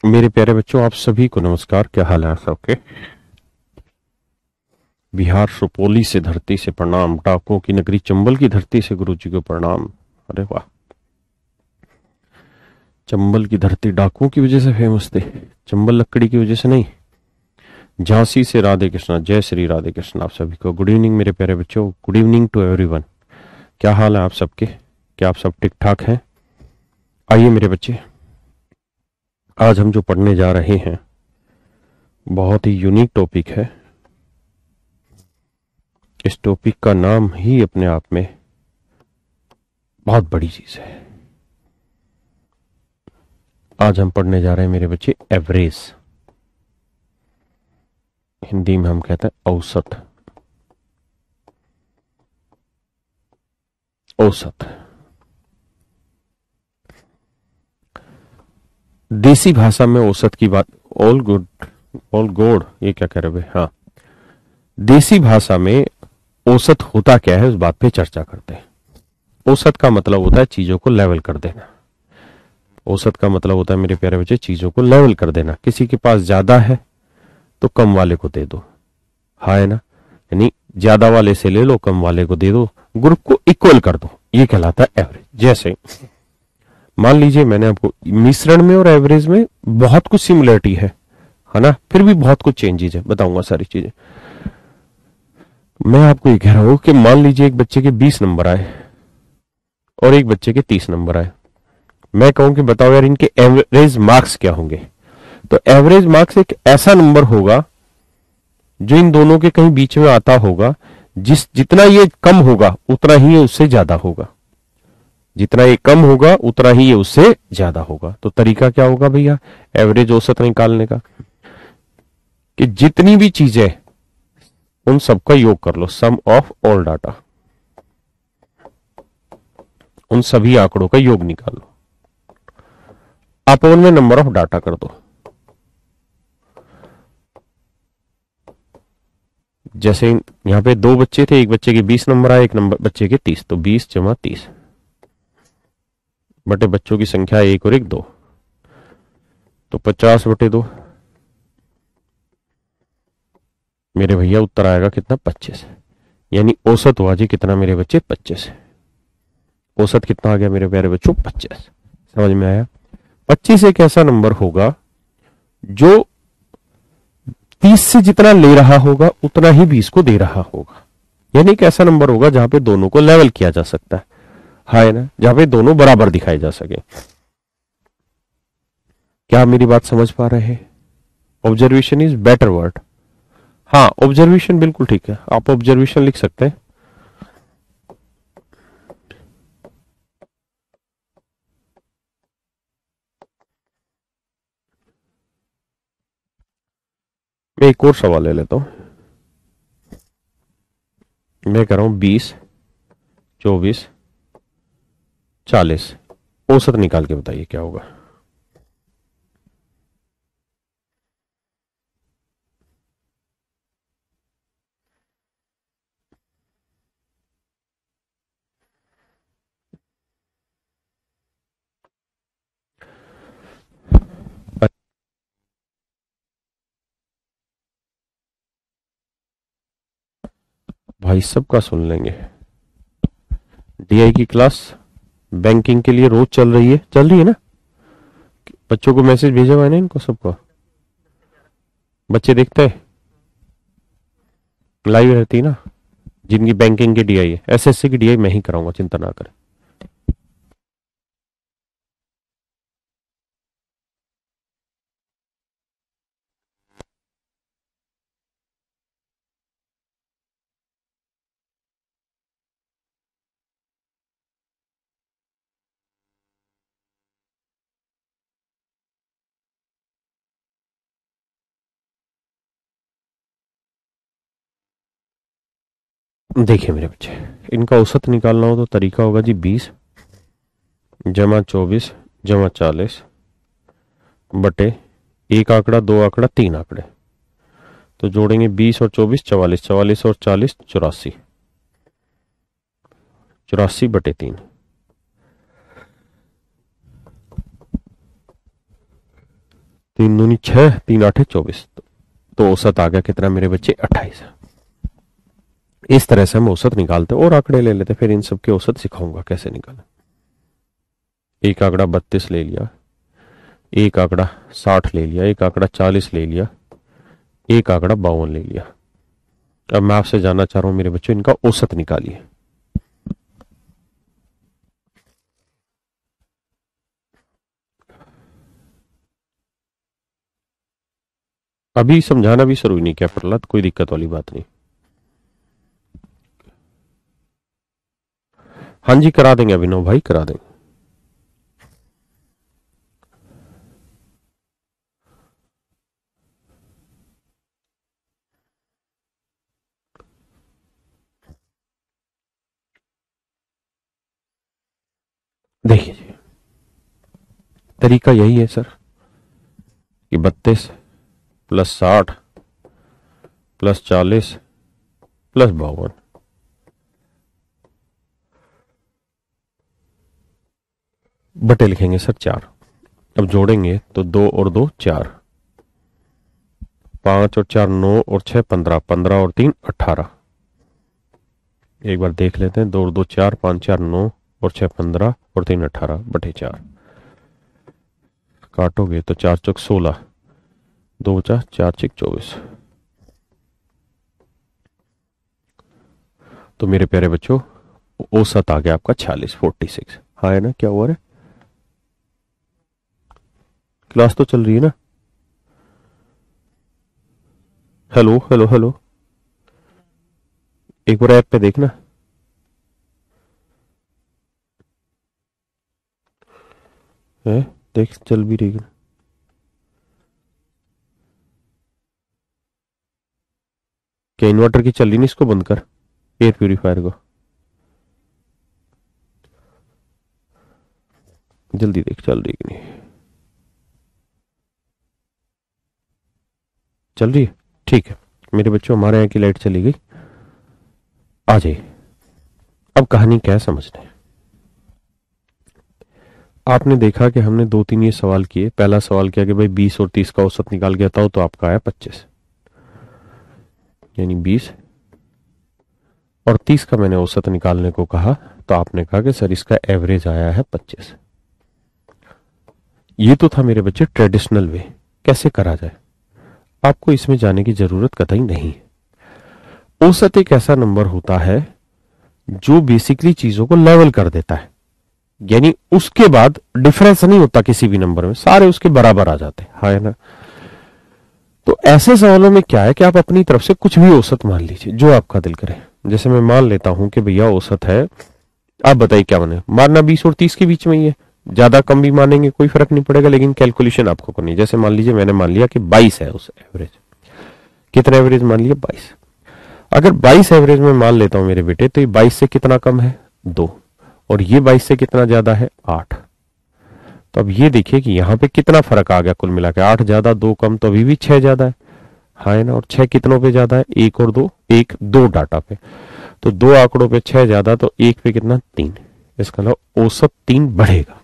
मेरे प्यारे बच्चों, आप सभी को नमस्कार। क्या हाल है आप सबके? बिहार सुपौली से धरती से प्रणाम, डाकों की नगरी चंबल की धरती से गुरु जी को प्रणाम। अरे वाह, चंबल की धरती डाकुओं की वजह से फेमस थी, चंबल लकड़ी की वजह से नहीं। झांसी से राधे कृष्णा, जय श्री राधे कृष्ण। आप सभी को गुड इवनिंग मेरे प्यारे बच्चों, गुड इवनिंग टू एवरीवन। क्या हाल है आप सबके? क्या आप सब ठीक ठाक हैं? आइए मेरे बच्चे, आज हम जो पढ़ने जा रहे हैं बहुत ही यूनिक टॉपिक है। इस टॉपिक का नाम ही अपने आप में बहुत बड़ी चीज है। आज हम पढ़ने जा रहे हैं मेरे बच्चे एवरेज। हिंदी में हम कहते हैं औसत। औसत देसी भाषा में औसत की बात, ऑल गुड, ऑल गुड, ये क्या कह रहे भाई? हाँ, देसी भाषा में औसत होता क्या है उस बात पे चर्चा करते हैं। औसत का मतलब होता है चीजों को लेवल कर देना। औसत का मतलब होता है मेरे प्यारे बच्चे चीजों को लेवल कर देना। किसी के पास ज्यादा है तो कम वाले को दे दो, हाँ है ना? यानी ज्यादा वाले से ले लो, कम वाले को दे दो, ग्रुप को इक्वल कर दो, ये कहलाता है एवरेज। जैसे मान लीजिए मैंने आपको मिश्रण में और एवरेज में बहुत कुछ सिमिलरिटी है ना? फिर भी बहुत कुछ चेंजेस है, बताऊंगा सारी चीजें। मैं आपको ये कह रहा हूं कि मान लीजिए एक बच्चे के 20 नंबर आए और एक बच्चे के 30 नंबर आए। मैं कहूं कि बताओ यार इनके एवरेज मार्क्स क्या होंगे? तो एवरेज मार्क्स एक ऐसा नंबर होगा जो इन दोनों के कहीं बीच में आता होगा। जितना ये कम होगा उतना ही ये उससे ज्यादा होगा, जितना ये कम होगा उतना ही ये उससे ज्यादा होगा। तो तरीका क्या होगा भैया एवरेज औसत निकालने का? कि जितनी भी चीजें उन सबका योग कर लो, सम ऑफ ऑल डाटा, उन सभी आंकड़ों का योग निकाल लो, अपॉन में नंबर ऑफ डाटा कर दो। जैसे यहां पे दो बच्चे थे, एक बच्चे के 20 नंबर आए, एक नंबर बच्चे के 30, तो 20 जमा 30 बटे बच्चों की संख्या एक और एक दो, तो 50 बटे दो। मेरे भैया उत्तर आएगा कितना? 25। यानी औसत हुआ जी कितना मेरे बच्चे? 25। औसत कितना आ गया मेरे प्यारे बच्चों? 25। समझ में आया? 25 एक ऐसा नंबर होगा जो 30 से जितना ले रहा होगा उतना ही 20 को दे रहा होगा। यानी एक ऐसा नंबर होगा जहां पे दोनों को लेवल किया जा सकता है ना? जहां पे दोनों बराबर दिखाए जा सके। क्या आप मेरी बात समझ पा रहे हैं? Observation is better word. हाँ, ऑब्जर्वेशन बिल्कुल ठीक है, आप ऑब्जर्वेशन लिख सकते हैं। मैं एक और सवाल ले लेता हूं। मैं कह रहा हूं 20, 24, 40, औसत निकाल के बताइए क्या होगा। भाई सबका सुन लेंगे। डीआई की क्लास बैंकिंग के लिए रोज चल रही है ना? बच्चों को मैसेज भेजा हुआ है ना इनको सबको? बच्चे देखते हैं, लाइव रहती है ना? जिनकी बैंकिंग की डीआई है, एसएससी की डीआई मैं ही कराऊंगा, चिंता ना करें। देखिए मेरे बच्चे, इनका औसत निकालना हो तो तरीका होगा जी 20 जमा 24 जमा 40 बटे एक आंकड़ा, दो आंकड़ा, तीन आंकड़े। तो जोड़ेंगे 20 और 24, 44, 44 और 40, 84, 84 बटे तीन। तीन दूनी 6, 3 8 24, तो औसत आ गया कितना मेरे बच्चे 28। इस तरह से हम औसत निकालते और आंकड़े ले लेते, फिर इन सब के औसत सिखाऊंगा कैसे निकालें। एक आंकड़ा 32 ले लिया, एक आंकड़ा 60 ले लिया, एक आंकड़ा 40 ले लिया, एक आंकड़ा 52 ले लिया। अब मैं आपसे जानना चाह रहा हूं मेरे बच्चों, इनका औसत निकालिए। अभी समझाना भी शुरू नहीं किया प्रहलाद, कोई दिक्कत वाली बात नहीं। हाँ जी करा देंगे अभिनव भाई, करा देंगे। देखिए जी, तरीका यही है सर कि 32 + 60 + 40 + 52, बटे लिखेंगे सर 4। अब जोड़ेंगे तो 2 और 2 4, 5 और 4 9 और 6 15, 15 और 3 18। एक बार देख लेते हैं, 2 और 2 4, 5 4 9 और 6 15 और 3 18 बटे 4। काटोगे तो 4 चौक 16, 2 4 4 6 24। तो मेरे प्यारे बच्चों औसत आ गया आपका 46। हाँ है ना, क्या हुआ है? क्लास तो चल रही है ना? हेलो हेलो हेलो, एक बार ऐप पे देखना। है, देख चल भी रही है। क्या इन्वर्टर की चल रही नहीं? इसको बंद कर, एयर प्यूरिफायर को जल्दी देख चल रही कि नहीं। चल रही है, ठीक है। मेरे बच्चों हमारे यहाँ की लाइट चली गई, आ जाइए। अब कहानी क्या है समझते हैं। आपने देखा कि हमने 2 3 ये सवाल किए। पहला सवाल किया कि भाई 20 और 30 का औसत निकाल के बताओ, तो आपका आया 25, यानी 20 और 30 का मैंने औसत निकालने को कहा, तो आपने कहा कि सर इसका एवरेज आया है 25। ये तो था मेरे बच्चे ट्रेडिशनल वे, कैसे करा जाए। आपको इसमें जाने की जरूरत कतई नहीं है। औसत एक ऐसा नंबर होता है जो बेसिकली चीजों को लेवल कर देता है, यानी उसके बाद डिफरेंस नहीं होता किसी भी नंबर में, सारे उसके बराबर आ जाते हैं। हाँ है ना? तो ऐसे सवालों में क्या है कि आप अपनी तरफ से कुछ भी औसत मान लीजिए जो आपका दिल करे। जैसे मैं मान लेता हूं कि भैया औसत है, आप बताइए क्या माने, मानना 20 और 30 के बीच में ही है, ज्यादा कम भी मानेंगे कोई फर्क नहीं पड़ेगा, लेकिन कैलकुलेशन आपको करनी है। जैसे मान लीजिए मैंने मान लिया कि 22 है उस एवरेज, कितना एवरेज मान लिया 22। अगर 22 एवरेज में मान लेता हूं मेरे बेटे, तो ये 22 से कितना कम है 2, और ये 22 से कितना ज्यादा है 8। तो अब ये देखिए कि यहां पे कितना फर्क आ गया कुल मिला के, 8 ज्यादा 2 कम, तो अभी भी 6 ज्यादा है। हाँ है ना? और 6 कितनों पे ज्यादा है? 1 और 2, 1 2 डाटा पे, तो 2 आंकड़ों पे 6 ज्यादा, तो 1 पे कितना 3। इसका मतलब औसत 3 बढ़ेगा।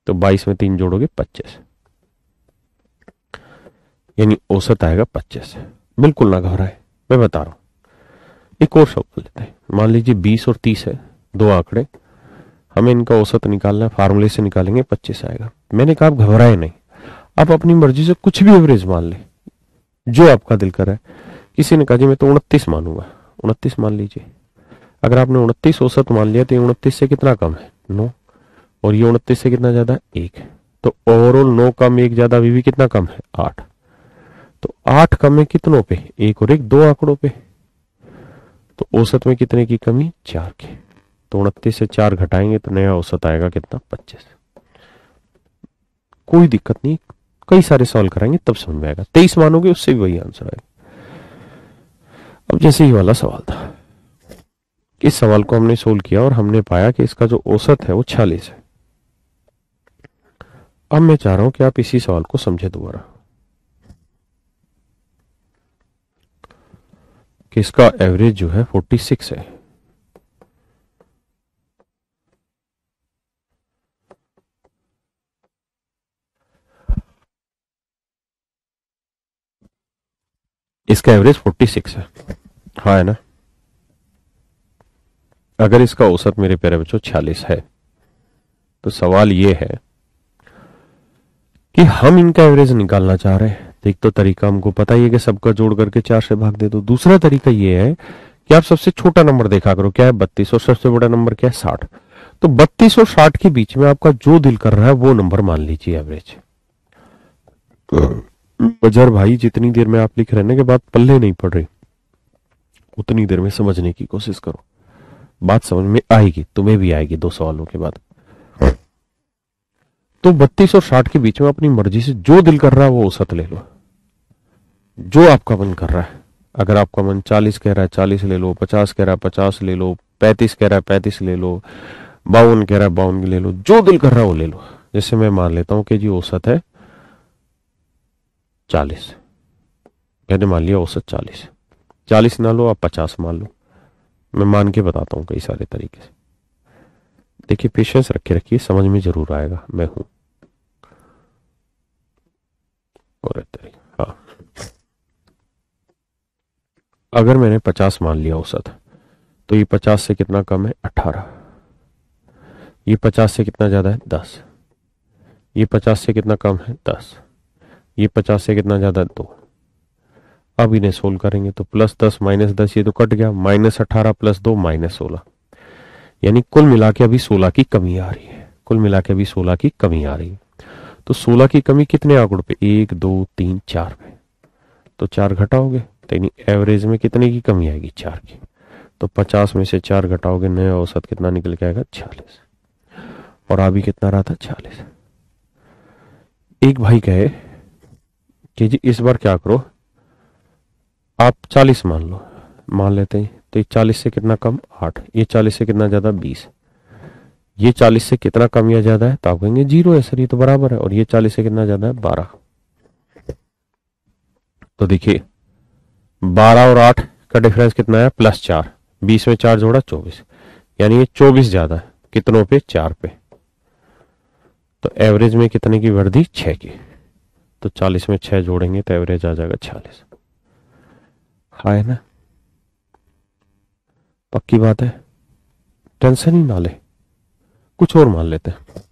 तो 22 में 3 जोड़ोगे 25, यानी औसत आएगा 25। बिल्कुल ना घबराए, मैं बता रहा हूं। एक और सवाल लेते हैं। मान लीजिए 20 और 30 है, दो आंकड़े, हमें इनका औसत निकालना है, फार्मूले से निकालेंगे 25 आएगा। मैंने कहा आप घबराए नहीं, आप अपनी मर्जी से कुछ भी एवरेज मान ले जो आपका दिल कर रहा है। किसी ने कहा जी मैं तो 29 मानूंगा, 29 मान लीजिए। अगर आपने 29 औसत मान लिया तो ये 29 से कितना कम है 9, और ये 29 से कितना ज्यादा 1, तो ओवरऑल 9 कम 1 ज्यादा अभी भी कितना कम है 8। तो 8 कम है कितनों पे? 1 और 1 2 आंकड़ों पे। तो औसत में कितने की कमी? 4 की। तो 29 से 4 घटाएंगे तो नया औसत आएगा कितना? 25। कोई दिक्कत नहीं, कई सारे सवाल कराएंगे तब समझ में आएगा। 23 मानोगे उससे भी वही आंसर आएगा। अब जैसे ही वाला सवाल था, इस सवाल को हमने सोल्व किया और हमने पाया कि इसका जो औसत है वो 46 है। अब मैं चाह रहा हूं कि आप इसी सवाल को समझे दोबारा, कि इसका एवरेज जो है 46 है। इसका एवरेज 46 है। हाँ है ना। अगर इसका औसत मेरे प्यारे बच्चों 46 है तो सवाल ये है कि हम इनका एवरेज निकालना चाह रहे हैं। एक तो तरीका हमको पता ही है कि सबका जोड़ करके 4 से भाग दे दो। दूसरा तरीका ये है कि आप सबसे छोटा नंबर देखा करो, क्या है 32, और सबसे बड़ा नंबर क्या है 60। तो 32 और 60 के बीच में आपका जो दिल कर रहा है वो नंबर मान लीजिए एवरेज। बजर भाई जितनी देर में आप लिख रहे हैं के बाद पल्ले नहीं पड़ रही, उतनी देर में समझने की कोशिश करो, बात समझ में आएगी, तुम्हें भी आएगी 2 सवालों के बाद। तो 32 और 60 के बीच में अपनी मर्जी से जो दिल कर रहा है वो औसत ले लो, जो आपका मन कर रहा है। अगर आपका मन 40 कह रहा है 40 ले लो, 50 कह रहा है 50 ले लो, 35 कह रहा है 35 ले लो, 52 कह रहा है 52 ले लो, जो दिल कर रहा है वो ले लो। जैसे मैं मान लेता हूं कि जी औसत है 40, मैंने मान लिया औसत 40। 40 ना लो आप 50 मान लो, मैं मान के बताता हूं कई सारे तरीके से। देखिए पेशेंस रखे रखिए, समझ में जरूर आएगा, मैं हूं। और हाँ, अगर मैंने 50 मान लिया औसत, तो ये 50 से कितना कम है 18, ये 50 से कितना ज्यादा है 10, ये 50 से कितना कम है 10, ये 50 से कितना ज्यादा है 2। अब इन्हें सोल्व करेंगे तो +10 -10 ये तो कट गया, -18 + 2 -16, यानी कुल मिला के अभी 16 की कमी आ रही है। कुल मिला के अभी 16 की कमी आ रही है। तो 16 की कमी कितने आंकड़ों पे, 1 2 3 4 पे, तो 4 घटाओगे तो यानी एवरेज में कितने की कमी आएगी 4 की। तो 50 में से 4 घटाओगे, नया औसत कितना निकल के आएगा 46, और अभी कितना रहा था 46। एक भाई कहे कि जी इस बार क्या करो, आप 40 मान लो, मान लेते हैं। तो ये 40 से कितना कम 8, ये 40 से कितना ज्यादा 20, ये 40 से कितना कम या ज्यादा है, तो आप कहेंगे 0 है सर, ये तो बराबर है। और ये 40 से कितना ज्यादा है 12। तो देखिए 12 और 8 का डिफरेंस कितना है +4, 20 में 4 जोड़ा 24, यानी ये 24 ज्यादा है कितनों पे 4 पे। तो एवरेज में कितने की वृद्धि 6 की। तो 40 में 6 जोड़ेंगे तो एवरेज आ जाएगा 46। हाँ है ना, पक्की बात है, टेंशन ही ना ले। कुछ और मान लेते हैं,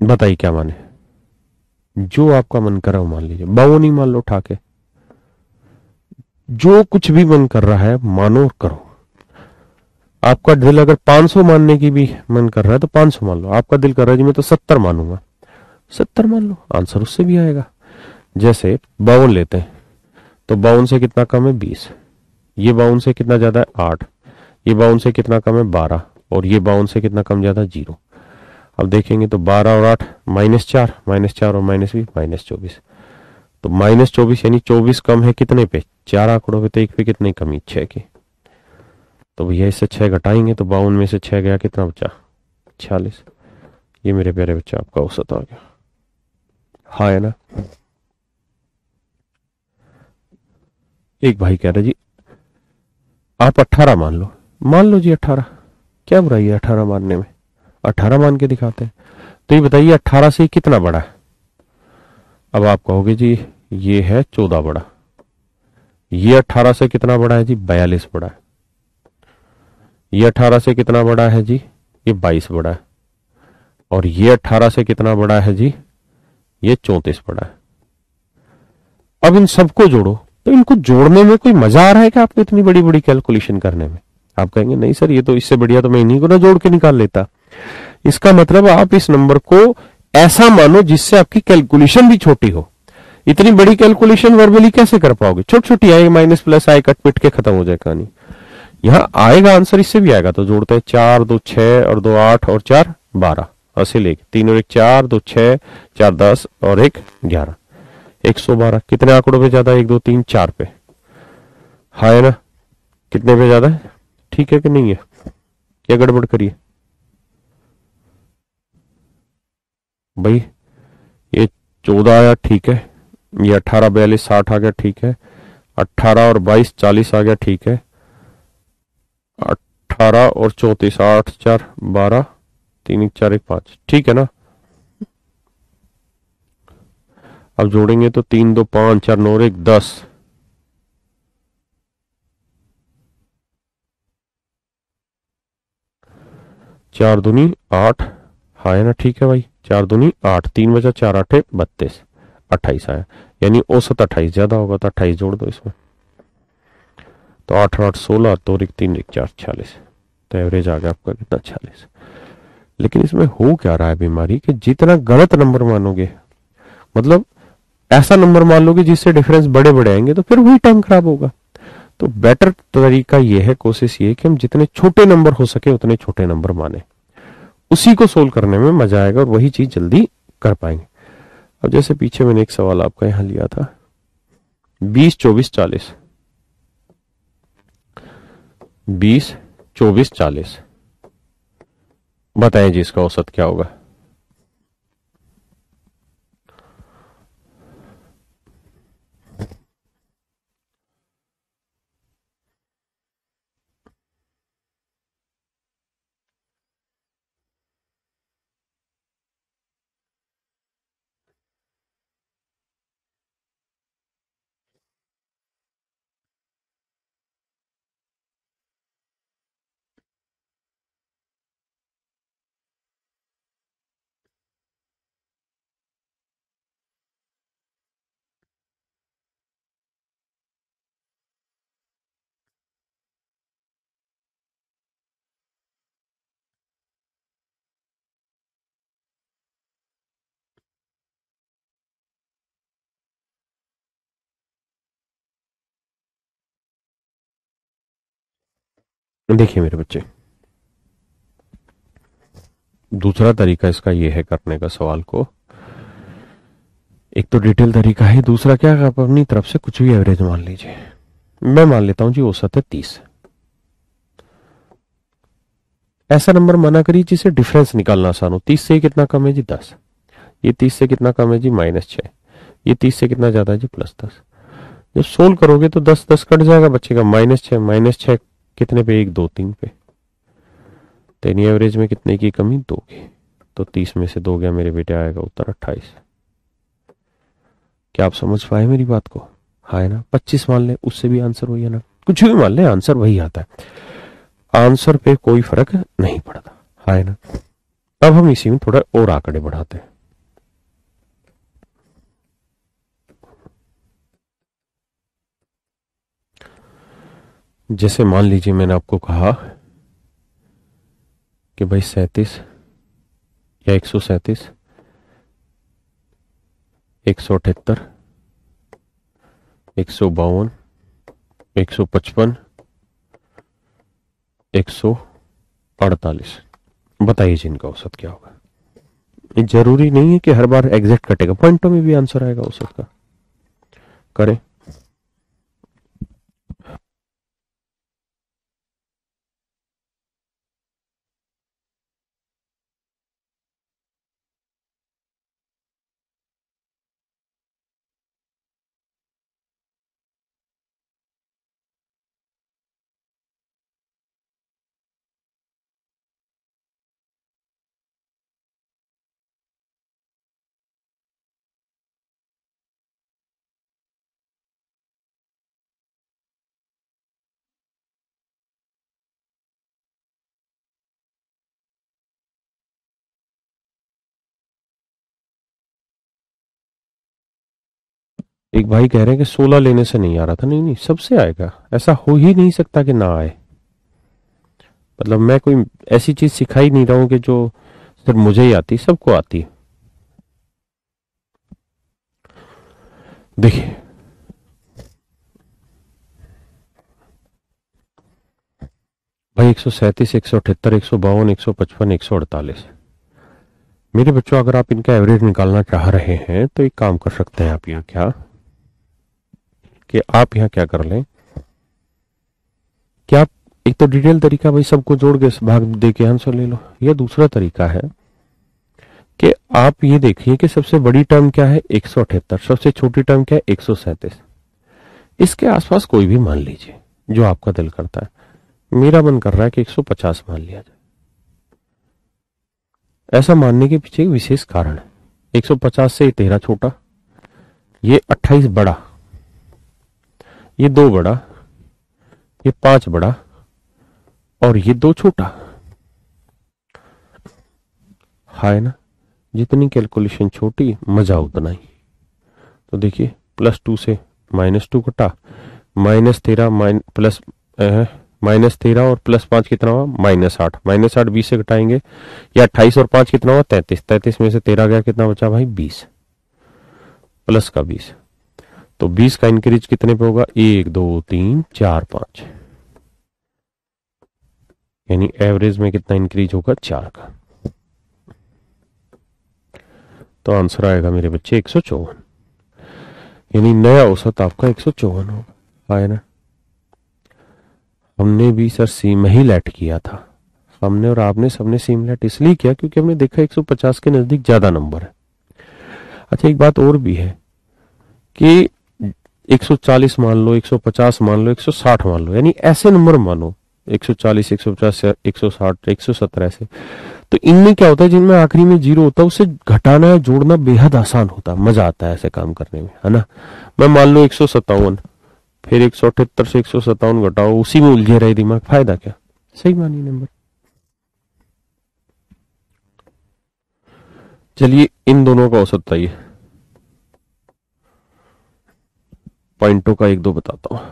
बताइए क्या माने, जो आपका मन कर रहा हो मान लीजिए। 52 मान लो उठा के, जो कुछ भी मन कर रहा है मानो और करो। आपका दिल अगर 500 मानने की भी मन कर रहा है तो 500 मान लो। आपका दिल कर रहा है जी मैं तो 70 मानूंगा, 70 मान लो, आंसर उससे भी आएगा। जैसे 52 लेते हैं तो 52 से कितना कम है 20, ये 52 से कितना ज्यादा है 8, ये 52 से कितना कम है 12, और ये 52 से कितना कम ज्यादा 0। अब देखेंगे तो 12 और 8 -4, -4 और -20 -24। तो -24 यानी 24 कम है कितने पे 4 आंकड़ों पे, तो एक पे कितनी कमी 6 की। तो भैया इससे 6 घटाएंगे तो 52 में से 6 गया, कितना बचा 46। ये मेरे प्यारे बच्चे आपका औसत आ गया। हाँ है ना। एक भाई कह रहे जी आप 18 मान लो जी 18, क्या बुराई है 18 मानने में, 18 मान के दिखाते हैं। तो ये बताइए 18 से कितना बड़ा है। अब आप कहोगे जी ये है 14 बड़ा, ये 18 से कितना बड़ा है जी 42 बड़ा है, ये 18 से कितना बड़ा है जी ये 22 बड़ा है, और ये 18 से कितना बड़ा है जी ये 34 बड़ा है। अब इन सबको जोड़ो, तो इनको जोड़ने में कोई मजा आ रहा है कि आपको इतनी बड़ी बड़ी कैलकुलेशन करने में। आप कहेंगे नहीं सर ये तो इससे बढ़िया तो मैं इन्हीं को ना जोड़ के निकाल लेता। इसका मतलब आप इस नंबर को ऐसा मानो जिससे आपकी कैलकुलेशन भी छोटी हो। इतनी बड़ी कैलकुलेशन वर्बली कैसे कर पाओगे, छोटी छोटी आए, माइनस प्लस आए, कट पिट के खत्म हो जाए कहानी। यहां आएगा आंसर इससे भी आएगा। तो जोड़ते हैं 4 2 6 और 2 8 और 4 12, ऐसे लेके 3 और 1 4 2 6 4 10 और 1 11, 112। कितने आंकड़ों पे ज्यादा, 1 2 3 4 पे। हाँ है ना, कितने पे ज्यादा है, ठीक है कि नहीं है, क्या गड़बड़ करिए भाई। ये 14 आया ठीक है, ये 18 42 60 आ गया ठीक है, 18 और 22 40 आ गया ठीक है, 18 और 34 8 4 12 3 1 4 1 5, ठीक है ना। अब जोड़ेंगे तो 3 2 5 4 9 1 10, 4 दूनी 8, हाँ है ना, ठीक है भाई, 4 दूनी 8, 3 बचा 4 8 32, 28 आया, यानी औसत 28 ज्यादा होगा, तो 28 जोड़ दो इसमें, तो 8 8 16, 2 1 3 1 4 46, तो एवरेज आ गया आपका कितना, 46। लेकिन इसमें हो क्या रहा है बीमारी कि जितना गलत नंबर मानोगे, मतलब ऐसा नंबर मान लोगे जिससे डिफरेंस बड़े बड़े आएंगे, तो फिर वही टाइम खराब होगा। तो बेटर तरीका ये है, कोशिश ये है कि हम जितने छोटे नंबर हो सके उतने छोटे नंबर माने, उसी को सोल्व करने में मजा आएगा और वही चीज जल्दी कर पाएंगे। अब जैसे पीछे मैंने एक सवाल आपका यहां लिया था, 20 24 40, 20 24 40, बताएं जी इसका औसत क्या होगा। देखिए मेरे बच्चे, दूसरा तरीका इसका यह है करने का सवाल को, एक तो डिटेल तरीका है, दूसरा क्या है, आप अपनी तरफ से कुछ भी एवरेज मान लीजिए। मैं मान लेता हूं जी औसत है 30, ऐसा नंबर माना करिए जिसे डिफरेंस निकालना आसान हो। 30 से कितना कम है जी 10, ये 30 से कितना कम है जी -6, ये 30 से कितना ज्यादा है जी +10। जब सोल्व करोगे तो 10 10 कट जाएगा, बचेगा -6, -6 कितने पे, 1 2 3 पे, तो यानी एवरेज में कितने की कमी, 2 की, तो 30 में से 2 गया मेरे बेटे, आएगा उत्तर 28। क्या आप समझ पाए मेरी बात को, हाँ है ना। 25 मान ले, उससे भी आंसर वही है ना, कुछ भी मान ले आंसर वही आता है, आंसर पे कोई फर्क नहीं पड़ता, हाँ है ना। अब हम इसी में थोड़ा और आंकड़े बढ़ाते हैं। जैसे मान लीजिए मैंने आपको कहा कि भाई 37 या 137, 178, 152, 155, 148, बताइए जी इनका औसत क्या होगा। ये जरूरी नहीं है कि हर बार एग्जैक्ट कटेगा, पॉइंटों में भी आंसर आएगा औसत का, करें। एक भाई कह रहे हैं कि 16 लेने से नहीं आ रहा था, नहीं नहीं सबसे आएगा, ऐसा हो ही नहीं सकता कि ना आए। मतलब मैं कोई ऐसी चीज सिखा ही नहीं रहा हूं कि जो सिर्फ मुझे ही आती, सबको आती है। देखिए भाई, 137, 178, 152, 155, 148, मेरे बच्चों अगर आप इनका एवरेज निकालना चाह रहे हैं तो एक काम कर सकते हैं आप, यहाँ क्या कि आप यहाँ क्या कर लें कि आप, एक तो डिटेल तरीका भाई सबको जोड़ के भाग दे के आंसर ले लो, या दूसरा तरीका है कि आप ये देखिए कि सबसे बड़ी टर्म क्या है 178, सबसे छोटी टर्म क्या है 137, इसके आसपास कोई भी मान लीजिए जो आपका दिल करता है। मेरा मन कर रहा है कि 150 मान लिया जाए। ऐसा मानने के पीछे एक विशेष कारण है, 150 से 13 छोटा, ये 28 बड़ा, ये 2 बड़ा, ये 5 बड़ा, और ये 2 छोटा। है ना, जितनी कैलकुलेशन छोटी मजा उतना ही। तो देखिए +2 से -2 कटा, -13 प्लस -13 और +5 कितना हुआ, -8। -8 20 से घटाएंगे, या 28 और 5 कितना हुआ, 33। 33 में से 13 गया, कितना बचा भाई, 20 प्लस का 20। तो 20 का इंक्रीज कितने पे होगा, 1 2 3 4 5, यानी एवरेज में कितना इंक्रीज होगा, 4 का। तो आंसर आएगा मेरे बच्चे 154, यानी नया औसत आपका 154 होगा, है ना। हमने भी सर सीम ही लेट किया था, हमने और आपने सबने सीम लेट इसलिए किया क्योंकि हमने देखा 150 के नजदीक ज्यादा नंबर है। अच्छा एक बात और भी है कि 140 मान लो, 150 मान लो, 160 मान लो, यानी ऐसे नंबर मानो 140, 150, 160, 170 ऐसे। तो इनमें क्या होता है, जिनमें आखिरी में 0 होता है, उसे घटाना या जोड़ना बेहद आसान होता है, मजा आता है ऐसे काम करने में, है ना। मैं मान लो 157, फिर 178 से 157 घटाओ, उसी में उलझे रहे दिमाग, फायदा क्या, सही मानिए नंबर। चलिए इन दोनों का औसत बताइए, पॉइंटों का 1 2 बताता हूं।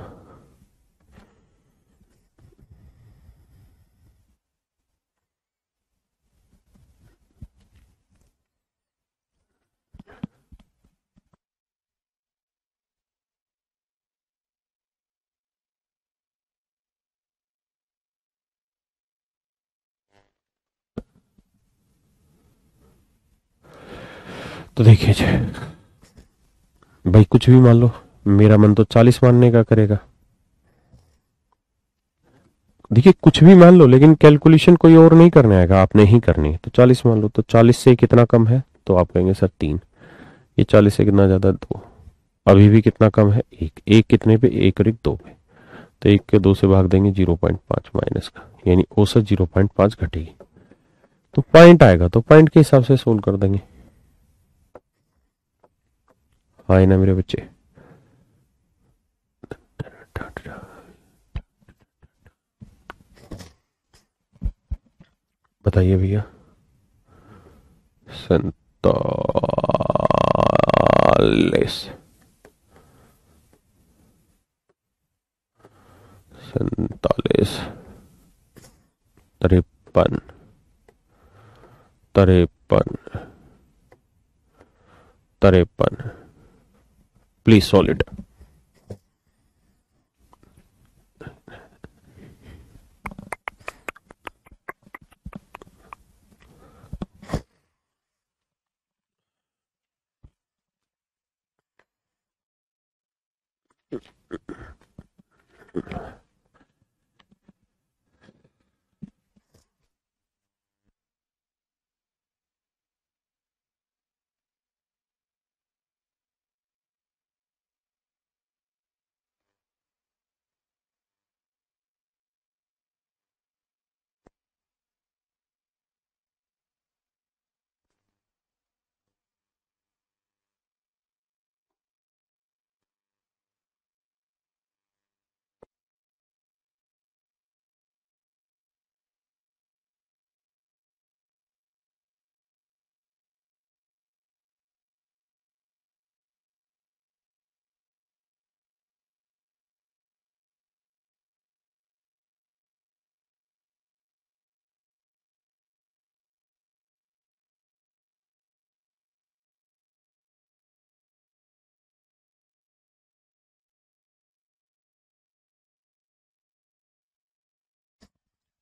तो देखिए भाई, कुछ भी मान लो, मेरा मन तो 40 मानने का करेगा। देखिए कुछ भी मान लो, लेकिन कैलकुलेशन कोई और नहीं करने आएगा, आपने ही करनी है। तो 40 मान लो, तो 40 से कितना कम है, तो आप कहेंगे सर 3। ये 40 से कितना ज्यादा, 2। अभी भी कितना कम है, 1। 1 कितने पे, 1 और 1 2 पे। तो 1 के 2 से भाग देंगे, 0.5 माइनस का, यानी औसत 0.5 घटेगी। तो पॉइंट आएगा, तो पॉइंट के हिसाब से सोल्व कर देंगे, हाँ ना मेरे बच्चे। बताइए भैया, 47, 47, 53, 53, 53। Please solid.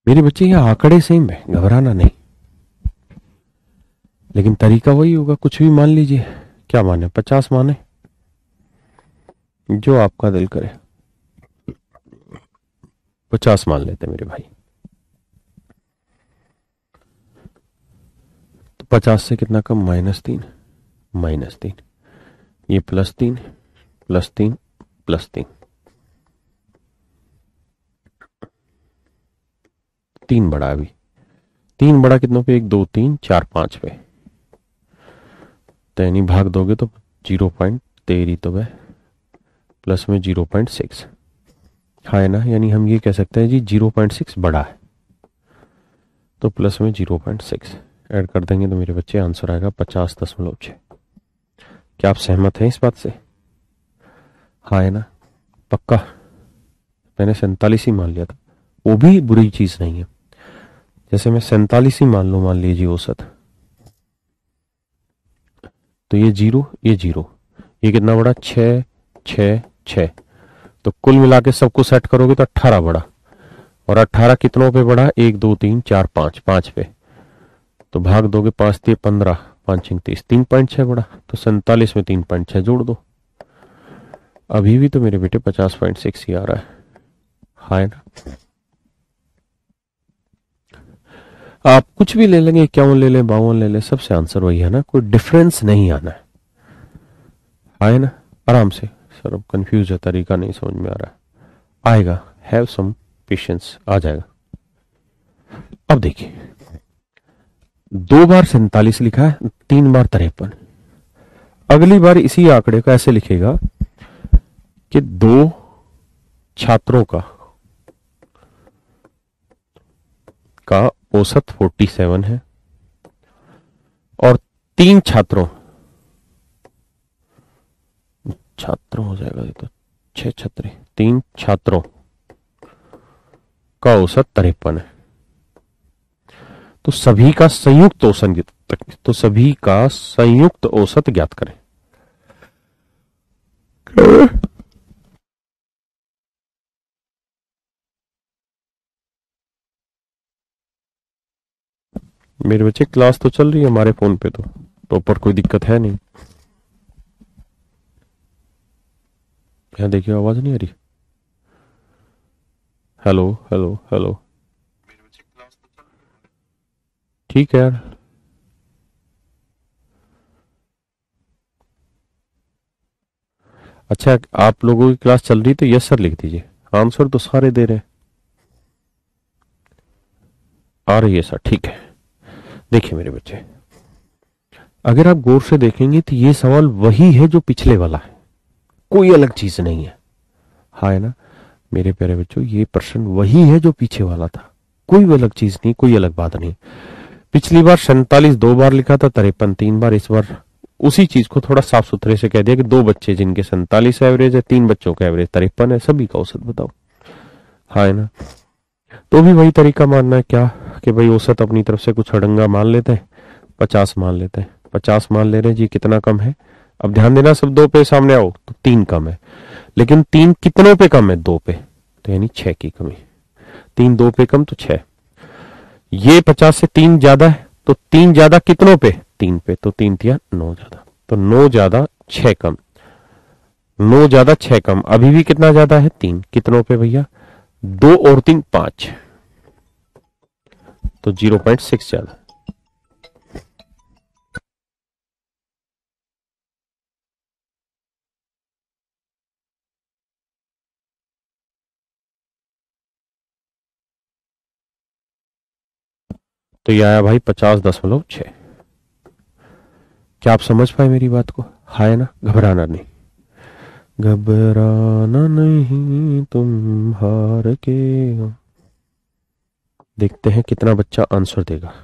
मेरे बच्चे ये आंकड़े सेम है, घबराना नहीं, लेकिन तरीका वही होगा। कुछ भी मान लीजिए, क्या माने, 50 माने, जो आपका दिल करे 50 मान लेते मेरे भाई। तो 50 से कितना कम, -3, -3, ये +3, +3, +3, 3 बड़ा। अभी 3 बड़ा कितनों पे, 1 2 3 4 5 पे। तो यानी भाग दोगे तो 0.13, तो वह प्लस में 0.6, है ना। यानी हम ये कह सकते हैं जी 0.6 बड़ा है, तो प्लस में 0.6, ऐड कर देंगे तो मेरे बच्चे आंसर आएगा 50.6। क्या आप सहमत हैं इस बात से? हाँ है ना? पक्का? मैंने 47 ही मान लिया था। वो भी बुरी चीज नहीं है। जैसे मैं 47 ही मान लूं, मान लीजिए औसत, तो ये जीरो, ये जीरो, ये कितना बड़ा? 6, 6, 6। तो कुल मिला के सबको सेट करोगे तो 18 बड़ा। और 18 कितनों पे बढ़ा? 1, 2, 3, 4, 5, 5 पे। तो भाग दोगे 5 दिए 15, 5 30, 3.6 बढ़ा। तो 47 में 3.6 जोड़ दो। अभी भी तो मेरे बेटे 50.6 ही आ रहा है। हाँ ना? आप कुछ भी ले लेंगे, 51 ले लें, 52 ले लें, सबसे आंसर वही है ना, कोई डिफरेंस नहीं आना है। हाँ ना? आराम से। सर अब कंफ्यूज है, तरीका नहीं समझ में आ रहा है। आएगा, हैव सम पेशेंस, आ जाएगा। अब देखिए, 2 बार 47 लिखा है, 3 बार 53। अगली बार इसी आंकड़े को ऐसे लिखेगा कि 2 छात्रों का औसत 47 है और 3 छात्रों, छात्रों हो जाएगा ये तो, 6 छात्र, 3 छात्रों का औसत 53 है। तो सभी का संयुक्त औसत, तो सभी का संयुक्त औसत ज्ञात करें। मेरे बच्चे क्लास तो चल रही है हमारे फोन पे, तो प्रॉपर कोई दिक्कत है नहीं। यहाँ देखिए आवाज नहीं आ रही। Hello hello hello. ठीक है यार। अच्छा, आप लोगों की क्लास चल रही तो यस सर लिख दीजिए, आंसर तो सारे दे रहे हैं। आ रही है सर, ठीक है। देखिए मेरे बच्चे, अगर आप गौर से देखेंगे तो ये सवाल वही है जो पिछले वाला है, कोई अलग चीज नहीं है। हाँ है ना? मेरे प्यारे बच्चों, ये प्रश्न वही है जो पीछे वाला था, कोई अलग चीज नहीं, कोई अलग बात नहीं। पिछली बार 47 2 बार लिखा था, 53 3 बार। इस बार उसी चीज को थोड़ा साफ सुथरे से कह दिया कि 2 बच्चे जिनके 47 एवरेज है, 3 बच्चों का एवरेज 53 है, सभी का औसत बताओ। हाँ है ना? तो भी वही तरीका मानना है क्या, कि भाई औसत अपनी तरफ से कुछ अड़ंगा मान लेते हैं, 50 मान लेते हैं। 50 मान ले रहे हैं जी, कितना कम है? अब ध्यान देना, सब 2 पे सामने आओ तो 3 कम है। लेकिन 3 कितनों पे कम है? 2 पे। तो यानी 6 की कमी। 3 2 पे कम तो 6। ये 50 से 3 ज्यादा है, तो 3 ज्यादा कितनों पे? 3 पे। तो 3 तिया 9 ज्यादा, तो 9 ज्यादा 6 कम। 9 ज्यादा 6 कम, अभी भी कितना ज्यादा है? 3 कितनों पे भैया? 2 और 3 5, तो 0.6 ज्यादा। तो ये आया भाई 50.6। क्या आप समझ पाए मेरी बात को? हाँ है ना? घबराना नहीं, घबराना नहीं, तुम हार के हो। देखते हैं कितना बच्चा आंसर देगा।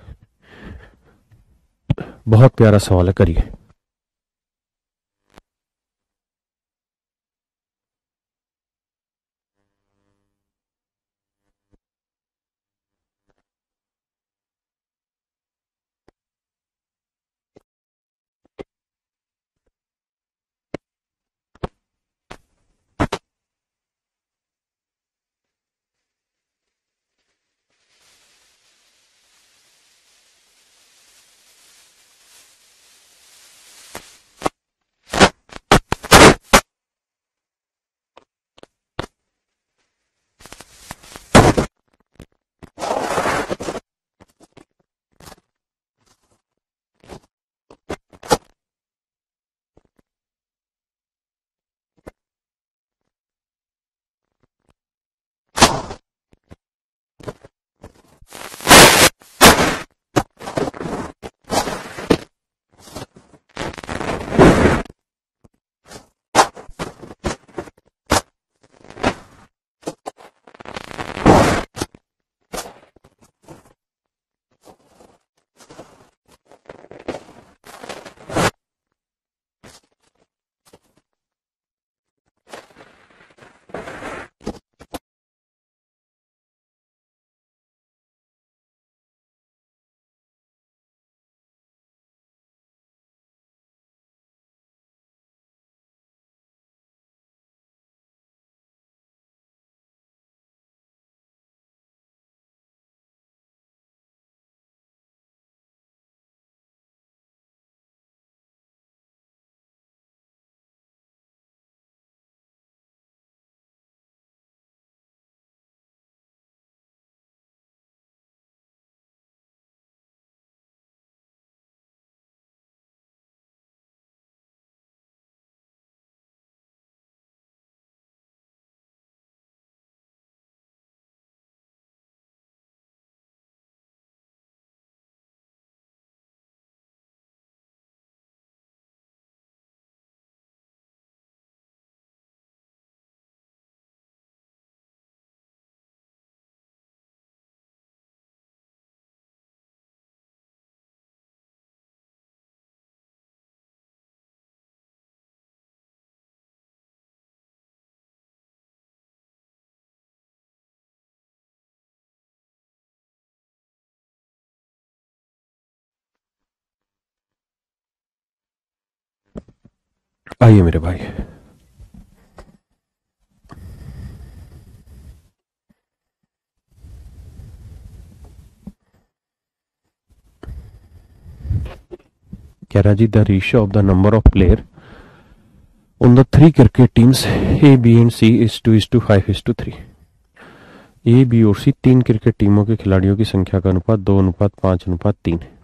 बहुत प्यारा सवाल है, करिए। आइए मेरे भाई, कह रहा जी the ratio of the number of player on the 3 cricket teams A B and C is 2:5:3। A B और सी 3 क्रिकेट टीमों के खिलाड़ियों की संख्या का अनुपात 2:5:3 है।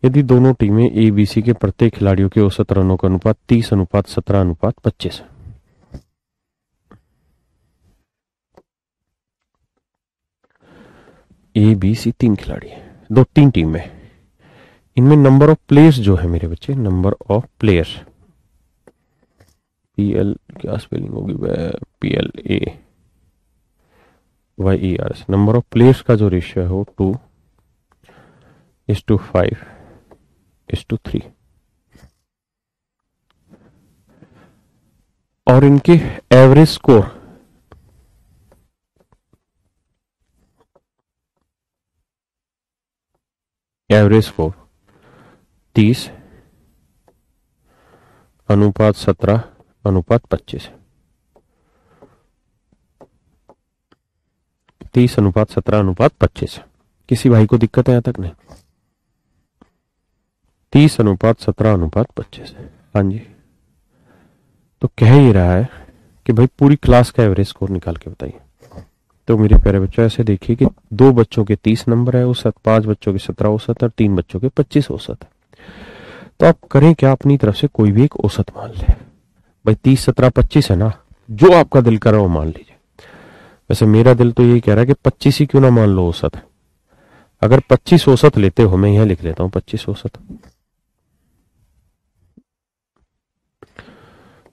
यदि दोनों टीमें ए बी सी के प्रत्येक खिलाड़ियों के औसत रनों का अनुपात 30:17:25 है। ए बी सी 3 खिलाड़ी है, 3 टीम में, इनमें नंबर ऑफ प्लेयर्स जो है मेरे बच्चे, नंबर ऑफ प्लेयर्स, PL क्या स्पेलिंग होगी, PLAYERS, नंबर ऑफ प्लेयर्स का जो रेशियो है वो 2:5:3, और इनके एवरेज स्कोर एवरेज स्कोर 30:17:25 है। 30:17:25 है। किसी भाई को दिक्कत है यहां तक? नहीं। 30:17:25 है। हाँ जी, तो कह ही रहा है कि भाई पूरी क्लास का एवरेज स्कोर निकाल के बताइए। तो मेरे प्यारे बच्चों ऐसे देखिए कि 2 बच्चों के 30 नंबर है औसत, 5 बच्चों के 17 औसत और 3 बच्चों के 25 औसत है। तो आप करें क्या, अपनी तरफ से कोई भी एक औसत मान ले। भाई 30, 17, 25 है ना, जो आपका दिल कर रहा है वो मान लीजिए। वैसे मेरा दिल तो यही कह रहा है कि 25 ही क्यों ना मान लो औसत है। अगर 25 औसत लेते हो, मैं यहां लिख लेता हूं 25 औसत,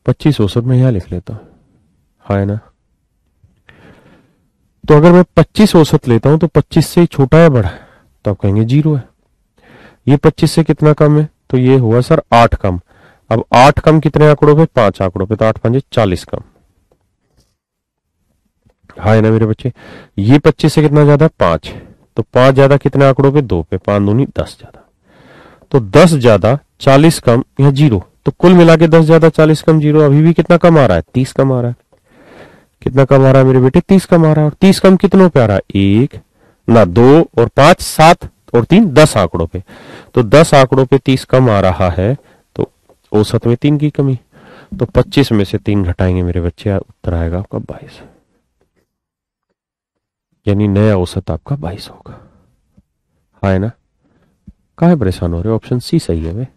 25 औसत में यहां लिख लेता हूं, हाँ है ना। तो अगर मैं 25 औसत लेता हूं तो 25 से छोटा है बड़ा, तो आप कहेंगे 0 है। ये 25 से कितना कम है, तो ये हुआ सर 8 कम। अब 8 कम कितने आंकड़ों पे, 5 आंकड़ों पे, तो 8 5 40 कम, हाँ है ना मेरे बच्चे। ये 25 से कितना ज्यादा, 5, तो 5 ज्यादा कितने आंकड़ों पे, 2 पे, 5 दूनी 10 ज्यादा, तो 10 ज्यादा 40 कम या 0, तो कुल मिला के 10 ज्यादा 40 कम 0, अभी भी कितना कम आ रहा है, 30 कम आ रहा है। कितना कम आ रहा है मेरे बेटे, 30 कम आ रहा है। और 30 कम कितनों पे आ रहा है, 1 ना 2 और 5 7 और 3 10 आंकड़ों पे, तो 10 आंकड़ों पे 30 कम आ रहा है, तो औसत में 3 की कमी। तो 25 में से 3 घटाएंगे मेरे बच्चे, उत्तर आएगा आपका 22, यानी नया औसत आपका 22 होगा, हाँ है ना। काहे परेशान हो रहे हो, ऑप्शन सी सही है वे।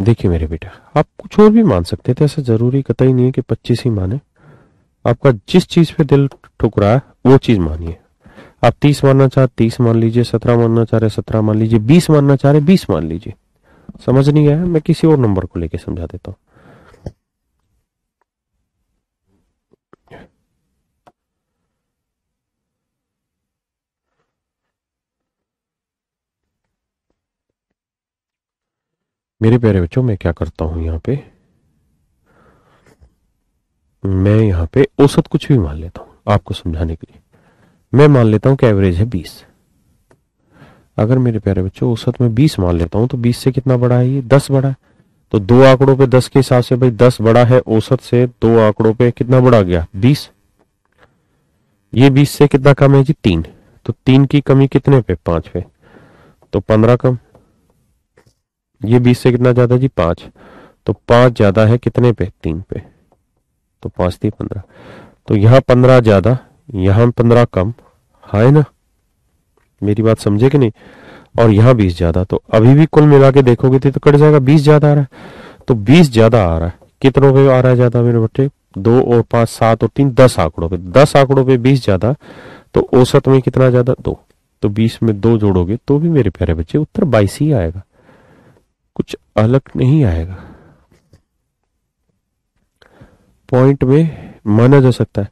देखिए मेरे बेटा, आप कुछ और भी मान सकते थे, ऐसा जरूरी कतई नहीं है कि 25 ही माने। आपका जिस चीज पे दिल ठुक रहा है वो चीज मानिए। आप 30 मानना चाह 30 मान लीजिए, 17 मानना चाह रहे 17 मान लीजिए, 20 मानना चाह रहे 20 मान लीजिए। समझ नहीं आया, मैं किसी और नंबर को लेके समझा देता हूं। मेरे प्यारे बच्चों, मैं क्या करता हूं यहां पे, मैं यहां पे औसत कुछ भी मान लेता हूं आपको समझाने के लिए। मैं मान लेता हूं कि एवरेज है 20। अगर मेरे प्यारे बच्चों औसत में 20 मान लेता हूं तो 20 से कितना बड़ा है, ये 10 बड़ा है। तो दो आंकड़ों पे 10 के हिसाब से भाई 10 बड़ा है औसत से, दो आंकड़ों पे कितना बड़ा गया 20। ये 20 से कितना कम है जी 3। तो 3 की कमी कितने पे 5 पे, तो 15 कम। ये 20 से कितना ज्यादा जी 5, तो 5 ज्यादा है कितने पे 3 पे, तो 5 थी 15। तो यहां 15 ज्यादा, यहां 15 कम, है ना, मेरी बात समझे कि नहीं। और यहाँ 20 ज्यादा, तो अभी भी कुल मिला के देखोगे तो कट जाएगा, 20 ज्यादा आ रहा है। तो 20 ज्यादा आ रहा है, कितनों पे आ रहा है ज्यादा मेरे बच्चे, 2 और 5 7 और 3 10 आंकड़ों पे, 10 आंकड़ों पे 20 ज्यादा। तो औसत में कितना ज्यादा 2। तो 20 में 2 जोड़ोगे तो भी मेरे प्यारे बच्चे उत्तर 22 ही आएगा, कुछ अलग नहीं आएगा। पॉइंट में माना जा सकता है,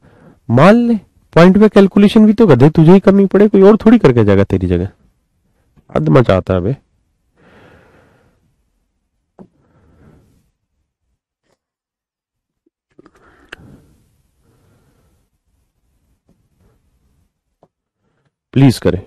मान ले पॉइंट में कैलकुलेशन भी तो गधे तुझे ही करनी पड़े, कोई और थोड़ी करके जाएगा तेरी जगह। हद मचाता है बे। प्लीज करें।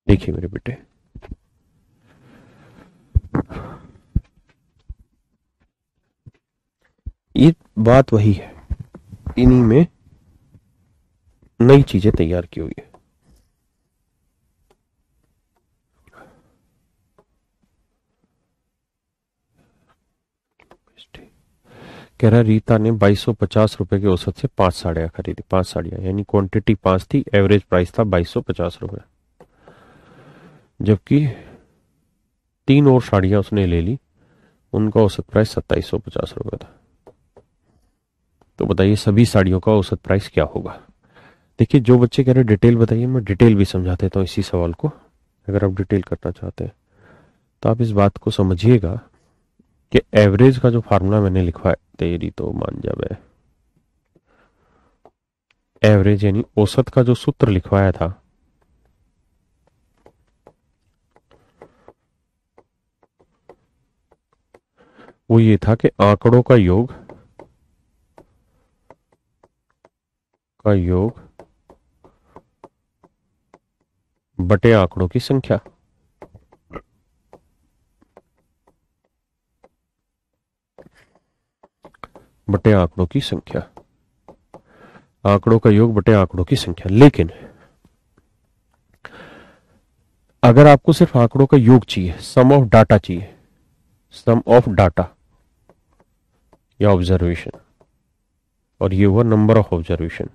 देखिए मेरे बेटे, ये बात वही है, इन्हीं में नई चीजें तैयार की हुई है। कह रहा रीता ने 2250 रुपए के औसत से 5 साड़ियां खरीदी, 5 साड़ियां यानी क्वांटिटी 5 थी, एवरेज प्राइस था 2250 रुपए, जबकि 3 और साड़ियां उसने ले ली, उनका औसत प्राइस 2750 रुपए था। तो बताइए सभी साड़ियों का औसत प्राइस क्या होगा। देखिए जो बच्चे कह रहे डिटेल बताइए, मैं डिटेल भी समझा देता हूँ इसी सवाल को। अगर आप डिटेल करना चाहते हैं तो आप इस बात को समझिएगा कि एवरेज का जो फार्मूला मैंने लिखा है, तेरी तो मान जावे, एवरेज यानी औसत का जो सूत्र लिखवाया था, वो ये था कि आंकड़ों का योग बटे आंकड़ों की संख्या। बटे आंकड़ों की संख्या, आंकड़ों का योग बटे आंकड़ों की संख्या। लेकिन अगर आपको सिर्फ आंकड़ों का योग चाहिए, सम ऑफ डाटा चाहिए, सम ऑफ डाटा या ऑब्जर्वेशन, और ये हुआ number of observation,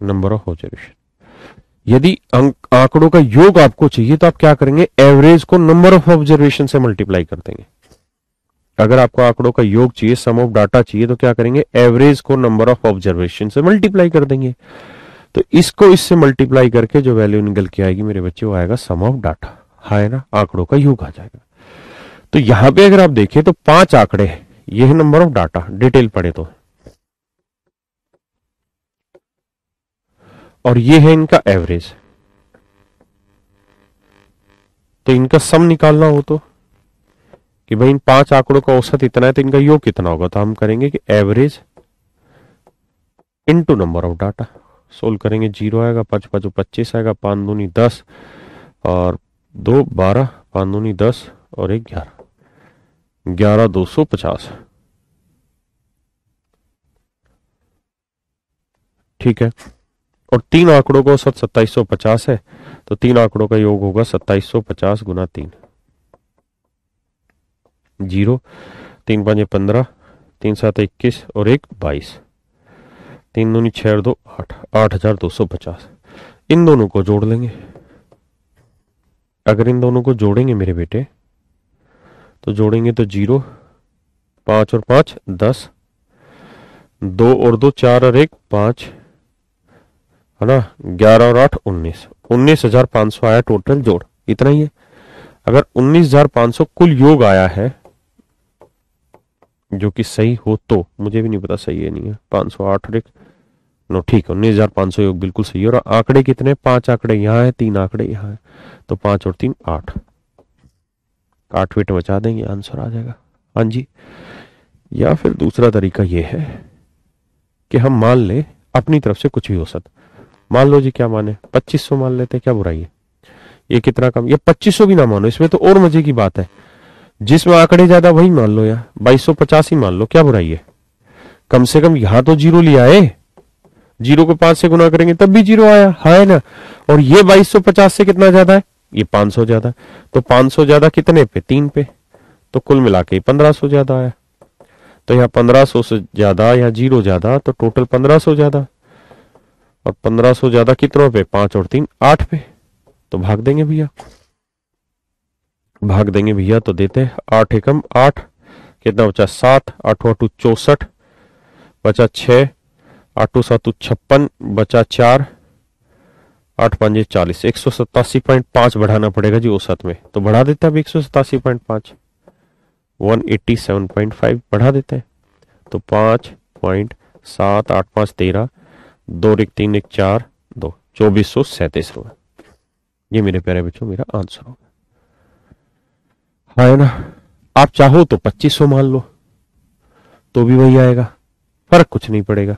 number of observation. यदि आंकड़ों का योग आपको चाहिए तो आप क्या करेंगे, एवरेज को नंबर ऑफ ऑब्जर्वेशन से मल्टीप्लाई कर देंगे। अगर आपको आंकड़ों का योग चाहिए, सम ऑफ डाटा चाहिए, तो क्या करेंगे, एवरेज को नंबर ऑफ ऑब्जर्वेशन से मल्टीप्लाई कर देंगे। तो इसको इससे मल्टीप्लाई करके जो वैल्यू निकल के आएगी मेरे बच्चे, वो आएगा सम ऑफ डाटा, है ना, आंकड़ों का योग आ जाएगा। तो यहां पे अगर आप देखें तो 5 आंकड़े हैं, ये है नंबर ऑफ डाटा, डिटेल पढ़े तो, और ये है इनका एवरेज। तो इनका सम निकालना हो तो कि भाई इन 5 आंकड़ों का औसत इतना है तो इनका योग कितना होगा, तो हम करेंगे कि average into number of data. Solve करेंगे, 0 आएगा, 5 5 25 आएगा, 5 दूनी 10 और 2 12, 5 दूनी 10 और 1 11, 11 250। ठीक है, और 3 आंकड़ों का औसत 2750 है, तो 3 आंकड़ों का योग होगा 2750 गुना 3, 0, 3 5 15, 3 7 21 और 1 22, 3 दूनी 6 और 2 8, 8250। इन दोनों को जोड़ लेंगे। अगर इन दोनों को जोड़ेंगे मेरे बेटे, तो जोड़ेंगे तो 0, 5 और 5 10, 2 और 2 4 और 1 5, है ना, 11 और 8 19, 19,500 आया टोटल जोड़, इतना ही है। अगर 19,500 कुल योग आया है, जो कि सही हो तो, मुझे भी नहीं पता सही है नहीं है, 508 और 1 नो, ठीक है, 19,500 योग बिल्कुल सही है। और आंकड़े कितने, 5 आंकड़े यहाँ है, 3 आंकड़े यहाँ है, तो 5 और 3 8, 8 वेट बचा देंगे, आंसर आ जाएगा। हाँ जी। या फिर दूसरा तरीका ये है कि हम मान ले अपनी तरफ से कुछ भी औसत, मान लो जी, क्या माने, 2500 मान लेते, क्या बुराई है, ये कितना कम, ये 2500 भी ना मानो, इसमें तो और मजे की बात है, जिसमें आंकड़े ज्यादा वही मान लो, यार 2250 ही मान लो, क्या बुराई है, कम से कम यहां तो 0 लिया है, 0 को 5 से गुना करेंगे तब भी 0 आया है ना। और ये 2250 से कितना ज्यादा है, ये 500 ज्यादा, तो 500 ज्यादा कितने पे, 3 पे, तो कुल मिला के 1500 ज्यादा आया। तो यहाँ 1500 से ज्यादा या 0 ज्यादा, तो टोटल 1500 ज्यादा, और 1500 ज्यादा कितनों पे, 5 और 3 8 पे, तो भाग देंगे भैया, भाग देंगे भैया, तो देते हैं 8 एकम 8, कितना बचा 7, 8 8 64, बचा 6, 8 7 56, बचा 4, 8 5 40, 187.5 बढ़ाना पड़ेगा जी औसत में, तो बढ़ा देते हैं अब 187.5, 187.5 बढ़ा देते हैं, तो 5.7 8 5 13, 2 1 3 1 4 2, 2437 होगा। ये मेरे प्यारे बच्चों मेरा आंसर होगा, है ना। आप चाहो तो 2500 मान लो, तो भी वही आएगा, फर्क कुछ नहीं पड़ेगा,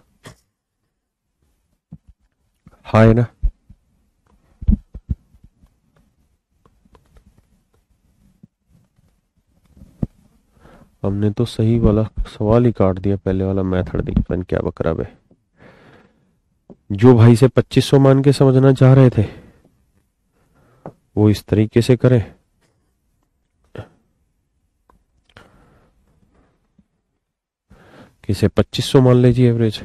है ना। हमने तो सही वाला सवाल ही काट दिया, पहले वाला मेथड देख पन क्या बकरा बे। जो भाई से 2500 मान के समझना चाह रहे थे वो इस तरीके से करें, किसे 2500 मान लीजिए एवरेज।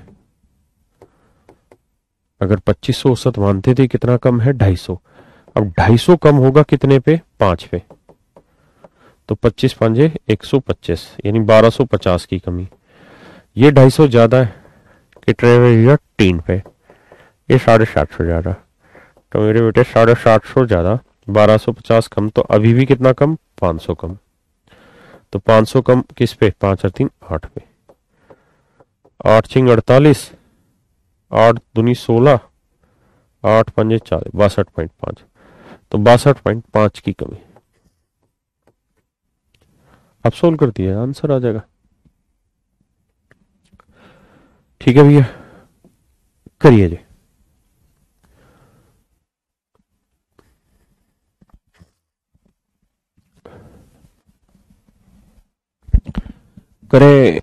अगर 2500 औसत मानते थे, कितना कम है, 250। अब 250 कम होगा कितने पे, 5 पे, तो 25 पंजे 125, यानी 1250 की कमी। ये 250 ज्यादा है, कितने पे, 3 पे, ये 750 ज्यादा, तो मेरे बेटे 750 ज्यादा, 1250 कम, तो अभी भी कितना कम, 500 कम, तो 500 कम किस पे, 5 और 3 8 पे, 8 6 48, 8 दूनी 16, 8 पंजे 40, 62.5, तो 62.5 की कमी। अब सोल्व कर दिया, आंसर आ जाएगा। ठीक है भैया, करिए जी। करें।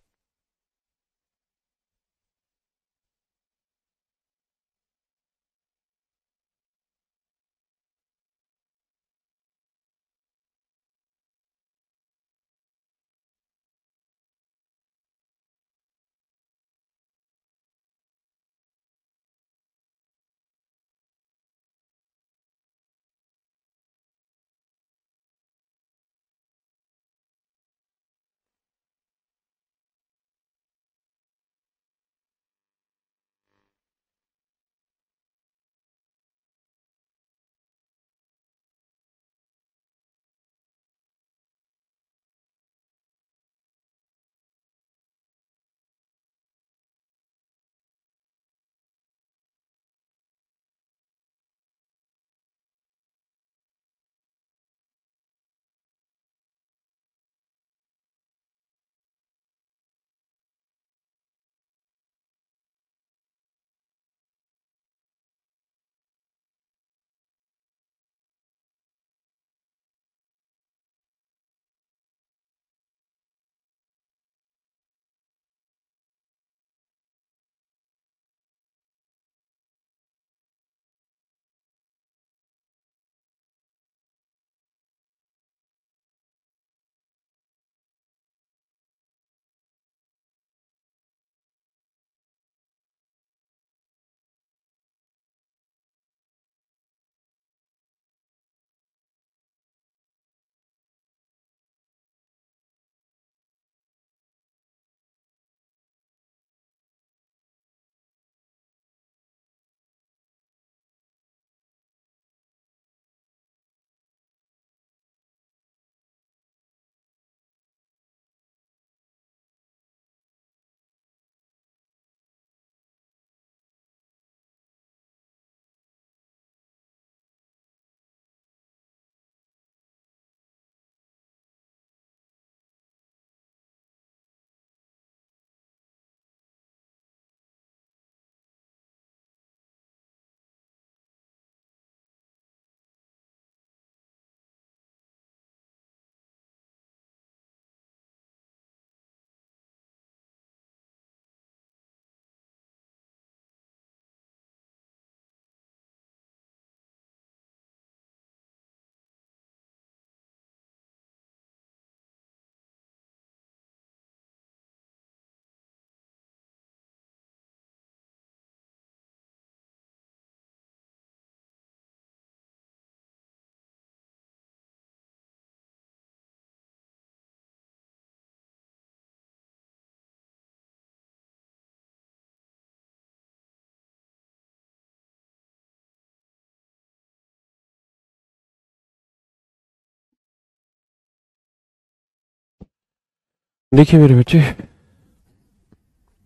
देखिए मेरे बच्चे,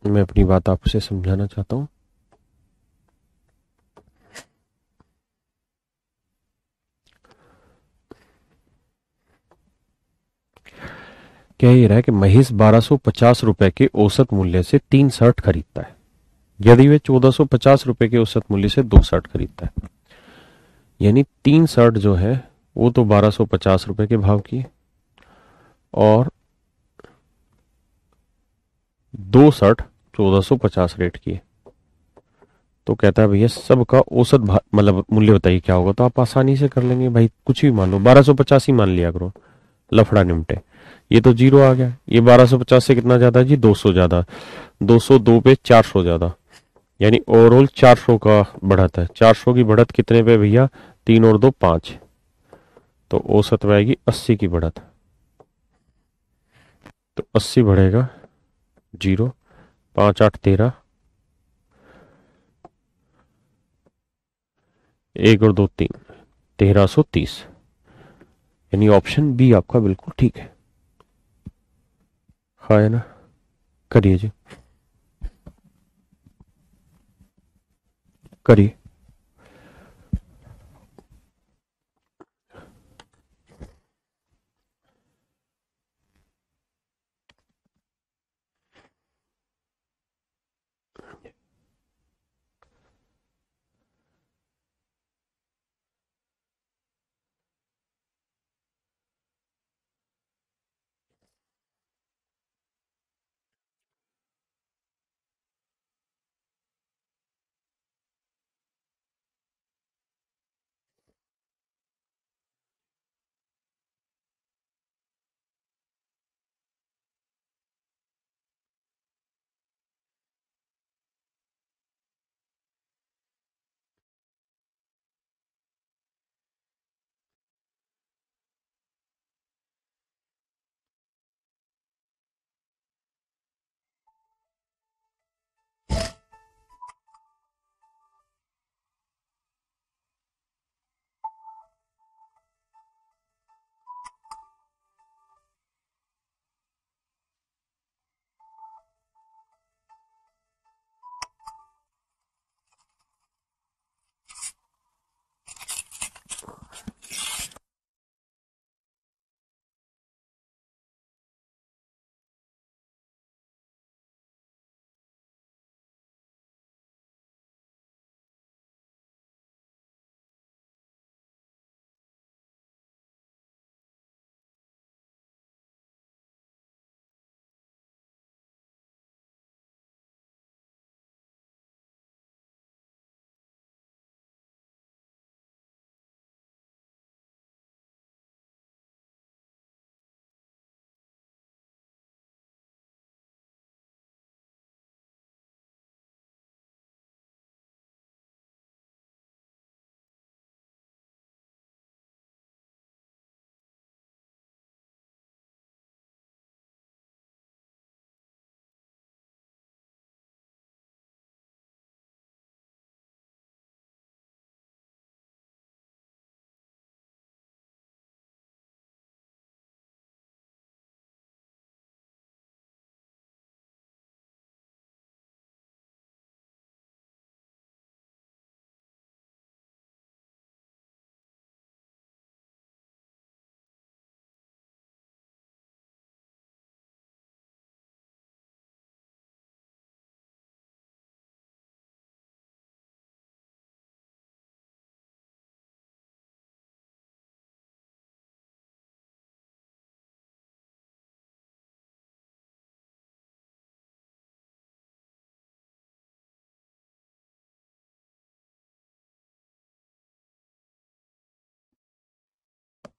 मैं अपनी बात आपसे समझाना चाहता हूं। कह ये रहा है कि महेश 1250 रुपए के औसत मूल्य से 3 शर्ट खरीदता है, यदि वे 1450 रुपए के औसत मूल्य से 2 शर्ट खरीदता है। यानी 3 शर्ट जो है वो तो 1250 रुपए के भाव की है, और 2 शर्ट 1450 रेट की है। तो कहता है भैया सबका औसत मतलब मूल्य बताइए क्या होगा। तो आप आसानी से कर लेंगे भाई, कुछ भी मान लो, 1250 ही मान लिया करो, लफड़ा निमटे। ये तो जीरो आ गया, ये 1250 से कितना ज्यादा है जी, 200 ज्यादा, 202 पे 400 ज्यादा, यानी ओवरऑल 400 का बढ़त है। 400 की बढ़त कितने पे भैया, 3 और 2 5, तो औसत में आएगी 80 की बढ़त। तो 80 बढ़ेगा, जीरो, 5 8 13, 1 और 2 3, 1330। यानी ऑप्शन बी आपका बिल्कुल ठीक है। हाँ है ना, करिए जी, करिए।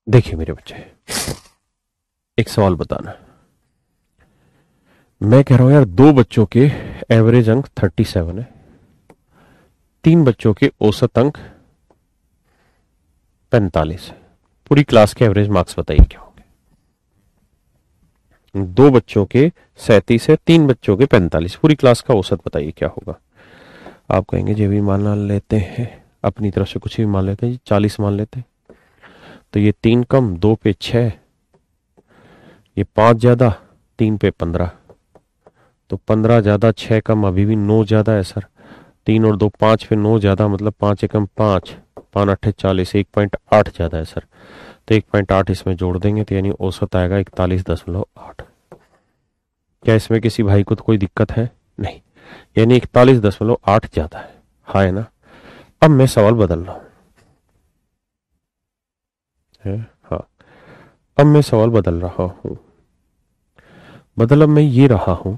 देखिए मेरे बच्चे, एक सवाल बताना। मैं कह रहा हूं यार, 2 बच्चों के एवरेज अंक 37 है, 3 बच्चों के औसत अंक 45 है। पूरी क्लास के एवरेज मार्क्स बताइए क्या होंगे। 2 बच्चों के 37 है, 3 बच्चों के 45, पूरी क्लास का औसत बताइए क्या होगा। आप कहेंगे जो भी मान लेते हैं, अपनी तरफ से कुछ भी मान लेते हैं जी, 40 मान लेते हैं। तो ये 3 कम, 2 पे 6, ये 5 ज्यादा, 3 पे 15, तो 15 ज्यादा 6 कम अभी भी 9 ज्यादा है सर। 3 और 2 5 पे 9 ज्यादा मतलब 5 एकम 5, 5 8 40, 1.8 ज्यादा है सर। तो 1.8 इसमें जोड़ देंगे तो यानी औसत आएगा 41.8। क्या इसमें किसी भाई को तो कोई दिक्कत है? नहीं, यानी 41.8 ज्यादा है। हाँ है ना। अब मैं सवाल बदल रहा हूं हाँ, अब मैं सवाल बदल रहा हूं। अब मैं ये रहा हूं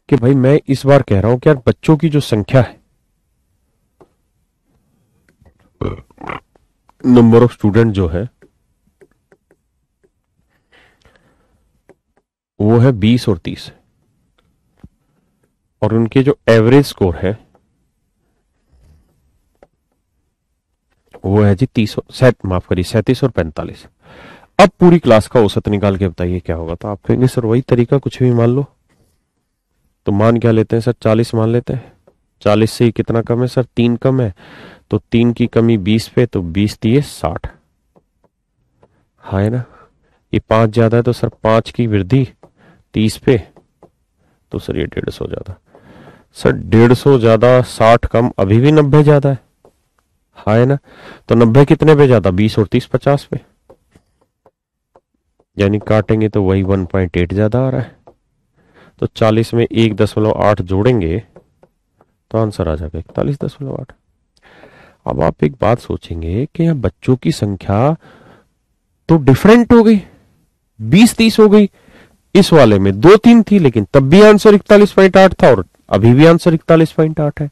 कि भाई मैं इस बार कह रहा हूं कि यार बच्चों की जो संख्या है, नंबर ऑफ स्टूडेंट जो है वो है 20 और 30, और उनके जो एवरेज स्कोर है वो है जी 30, माफ करिए 37 और 45। अब पूरी क्लास का औसत निकाल के बताइए क्या होगा। तो आप कहेंगे सर वही तरीका, कुछ भी मान लो। तो मान क्या लेते हैं सर? 40 मान लेते हैं। 40 से ही कितना कम है सर? 3 कम है, तो 3 की कमी 20 पे, तो 20 दिए 60। हाँ है ना। ये 5 ज्यादा है तो सर 5 की वृद्धि 30 पे, तो सर ये 150 ज्यादा। सर 150 ज्यादा 60 कम अभी भी 90 ज्यादा है। हाँ है ना। तो 90 कितने पे ज्यादा? 20 और 30 50 पे, यानी काटेंगे तो वही 1.8 ज्यादा आ रहा है। तो 40 में 1.8 जोड़ेंगे तो आंसर आ जाएगा 41.8। अब आप एक बात सोचेंगे कि यहाँ बच्चों की संख्या तो डिफरेंट हो गई, 20-30 हो गई। इस वाले में 2-3 थी लेकिन तब भी आंसर 41.8 था, और अभी भी आंसर 41.8 है।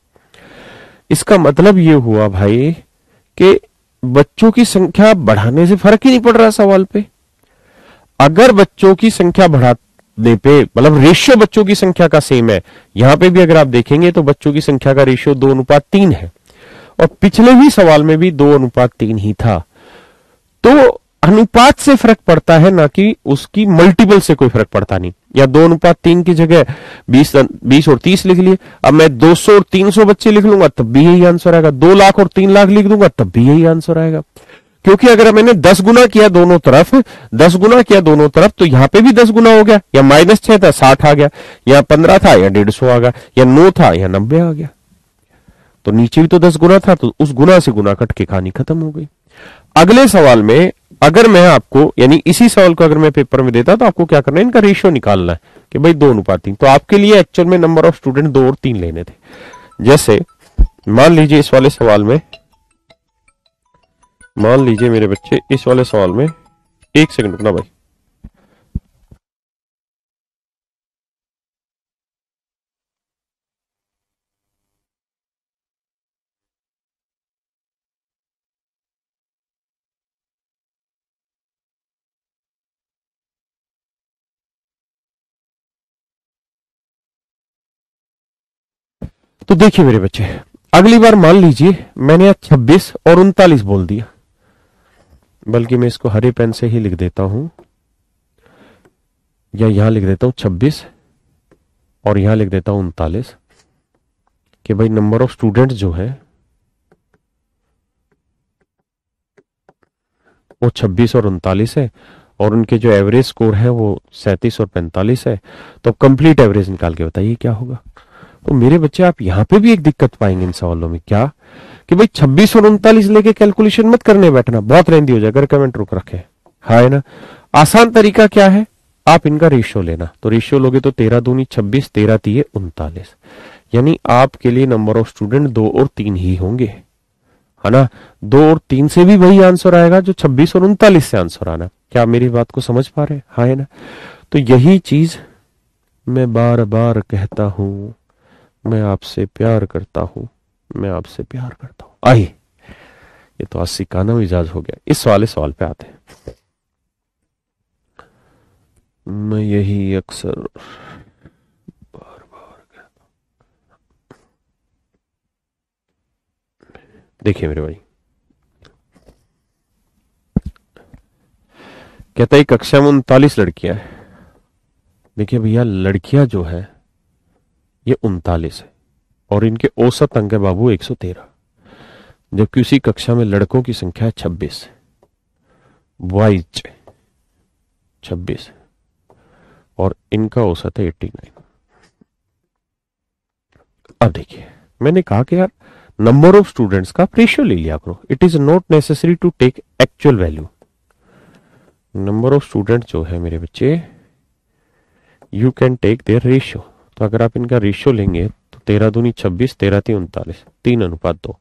इसका मतलब ये हुआ भाई कि बच्चों की संख्या बढ़ाने से फर्क ही नहीं पड़ रहा सवाल पे। अगर बच्चों की संख्या बढ़ाने पे मतलब रेशियो बच्चों की संख्या का सेम है, यहां पे भी अगर आप देखेंगे तो बच्चों की संख्या का रेशियो 2:3 है, और पिछले भी सवाल में भी 2:3 ही था। तो अनुपात से फर्क पड़ता है, ना कि उसकी मल्टीपल से कोई फर्क पड़ता नहीं। या 2:3 की जगह 20 और 30 लिख लिए, अब मैं 200 और 300 बच्चे लिख लूंगा तब भी यही आंसर आएगा। 2 लाख और 3 लाख लिख दूंगा तब भी यही आंसर आएगा। क्योंकि अगर मैंने 10 गुना किया दोनों तरफ, 10 गुना किया दोनों तरफ, तो यहां पे भी 10 गुना हो गया। या -6 था 60 आ गया, या 15 था या 150 आ गया, या 9 था या 90 आ गया। तो नीचे भी तो 10 गुना था, तो उस गुना से गुना कट के कहानी खत्म हो गई। अगले सवाल में अगर मैं आपको, यानी इसी सवाल को अगर मैं पेपर में देता तो आपको क्या करना है, इनका रेशियो निकालना है कि भाई 2:3। तो आपके लिए एक्चुअल में नंबर ऑफ स्टूडेंट 2 और 3 लेने थे। जैसे मान लीजिए इस वाले सवाल में, मान लीजिए मेरे बच्चे इस वाले सवाल में, एक सेकंड रुकना भाई। तो देखिए मेरे बच्चे, अगली बार मान लीजिए मैंने 26 और 39 बोल दिया, बल्कि मैं इसको हरे पेन से ही लिख देता हूं, या यहां लिख देता हूं 26 और यहां लिख देता हूं 39, कि भाई नंबर ऑफ स्टूडेंट जो है वो 26 और 39 है, और उनके जो एवरेज स्कोर है वो 37 और 45 है। तो कंप्लीट एवरेज निकाल के बताइए क्या होगा। तो मेरे बच्चे आप यहां पे भी एक दिक्कत पाएंगे इन सवालों में, क्या कि भाई 26 और 39 लेके कैलकुलेशन मत करने बैठना, बहुत लेंदी हो जाएगा, कमेंट रुक रखे। हाँ है ना। आसान तरीका क्या है, आप इनका रेशियो लेना। तो रेशियो लोगे तो 13 दूनी 26, 13 तिये 39, यानी आपके लिए नंबर ऑफ स्टूडेंट 2 और 3 ही होंगे, है ना। 2 और 3 से भी वही आंसर आएगा जो 26 और 39 से आंसर आना। क्या आप मेरी बात को समझ पा रहे हैं? हाँ है ना। तो यही चीज मैं बार बार कहता हूं, मैं आपसे प्यार करता हूं, मैं आपसे प्यार करता हूं। आइए, ये तो 80 का ना मिजाज हो गया। इस वाले सवाल पे आते हैं। मैं यही अक्सर बार बार कहता हूं। देखिए मेरे भाई, कहता है कक्षा में 39 लड़कियां हैं। देखिए भैया, लड़कियां जो है ये 39 है, और इनके औसत अंक है बाबू 113, जबकि उसी कक्षा में लड़कों की संख्या है 26। वाइज 26 और इनका औसत है 89। अब देखिए, मैंने कहा कि यार नंबर ऑफ स्टूडेंट्स का रेशियो ले लिया करो, it is not necessary to take actual value. Number of student जो है मेरे बच्चे, you can take their ratio. तो अगर आप इनका रेशियो लेंगे तो 13 दूनी 26, 13 ती 39, 3:2।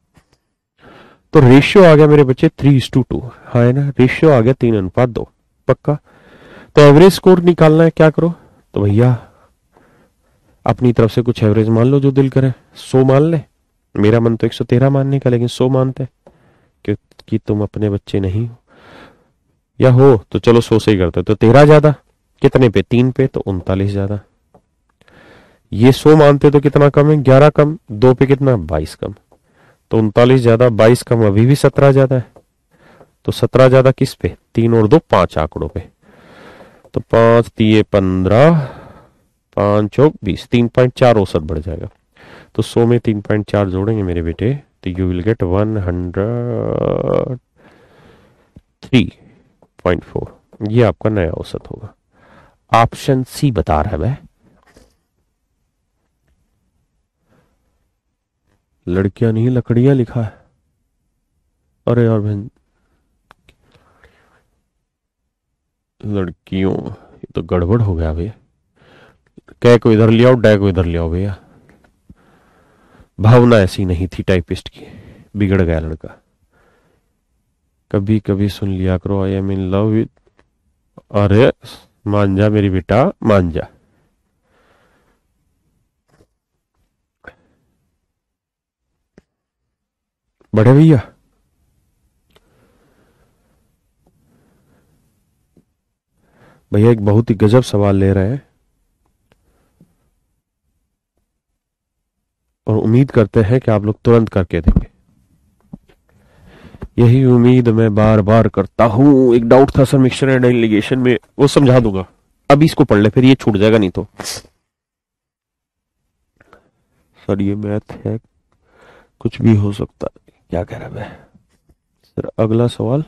तो रेशियो आ गया मेरे बच्चे 3:2। हाँ है ना, रेशियो आ गया 3:2 पक्का। तो एवरेज स्कोर निकालना है, क्या करो, तो भैया अपनी तरफ से कुछ एवरेज मान लो जो दिल करे। 100 मान ले, मेरा मन तो 113 मानने का, लेकिन 100 मानते क्योंकि तुम अपने बच्चे नहीं हो, या हो तो चलो 100 से ही करते। तो 13 ज्यादा कितने पे, 3 पे, तो 39 ज्यादा। ये 100 मानते तो कितना कम है, 11 कम, 2 पे कितना, 22 कम। तो 39 ज्यादा 22 कम, अभी भी 17 ज्यादा है। तो 17 ज्यादा किस पे, 3 और 2 5 आंकड़ों पे। तो 5 दिए 15, 5 चौक 20, 3.4 औसत बढ़ जाएगा। तो 100 में 3.4 जोड़ेंगे मेरे बेटे, तो यू विल गेट 103.4। ये आपका नया औसत होगा। ऑप्शन सी बता रहा है वह। लड़कियां नहीं लकड़ियां लिखा है। अरे यार बहन, लड़कियों, ये तो गड़बड़ हो गया भैया। कै को इधर ले आओ, डै को इधर ले आओ भैया। भावना ऐसी नहीं थी टाइपिस्ट की, बिगड़ गया लड़का। कभी कभी सुन लिया करो, I am in love with. अरे मान जा मेरी बेटा, मान जा। बड़े भैया, भैया एक बहुत ही गजब सवाल ले रहे हैं और उम्मीद करते हैं कि आप लोग तुरंत करके देंगे। यही उम्मीद मैं बार बार करता हूं। एक डाउट था सर मिक्सचर एंड एलिगेशन में, वो समझा दूंगा। अभी इसको पढ़ ले, फिर ये छूट जाएगा नहीं तो। सर ये मैथ है, कुछ भी हो सकता है, क्या कह रहा है सर। अगला सवाल,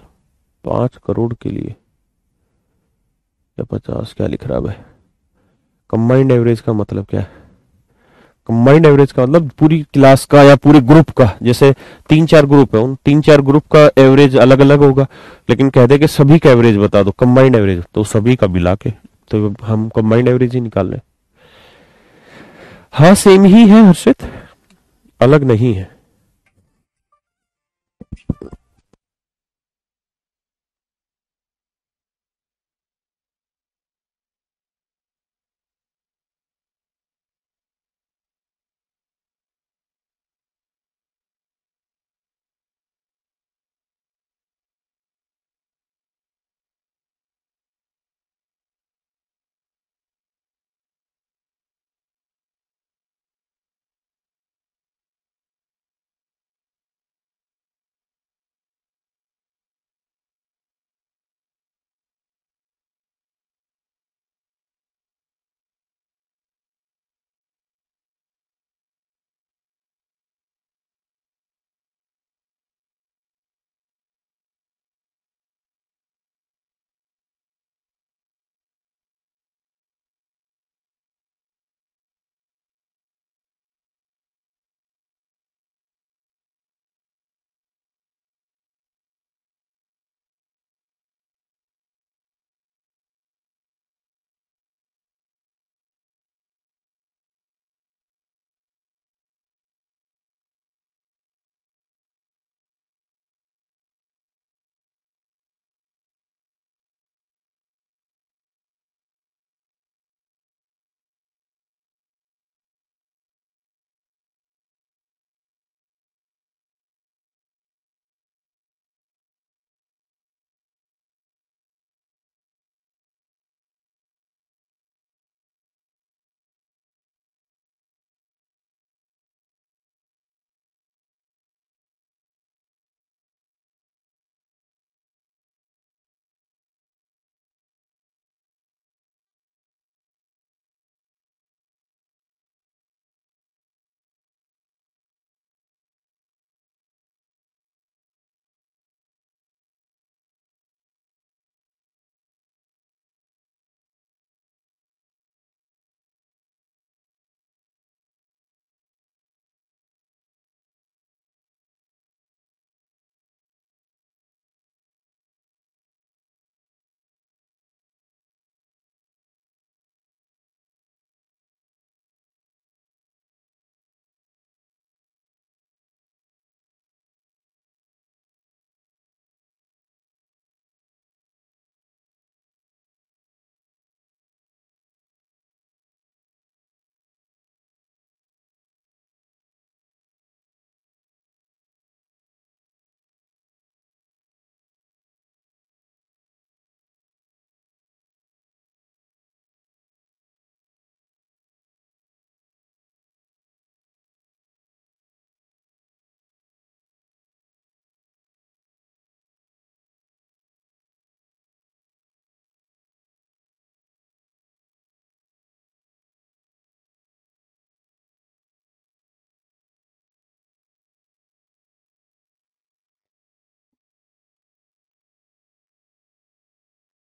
5 करोड़ के लिए या 50, क्या लिख रहा है। कंबाइंड एवरेज का मतलब क्या है। कंबाइंड एवरेज का मतलब पूरी क्लास का या पूरे ग्रुप का। जैसे 3-4 ग्रुप है, उन 3-4 ग्रुप का एवरेज अलग अलग होगा, लेकिन कह दे कि सभी का एवरेज बता दो, कंबाइंड एवरेज, तो सभी का मिला के तो हम कंबाइंड एवरेज ही निकाल रहे हैं। हाँ सेम ही है हर्षित, अलग नहीं है।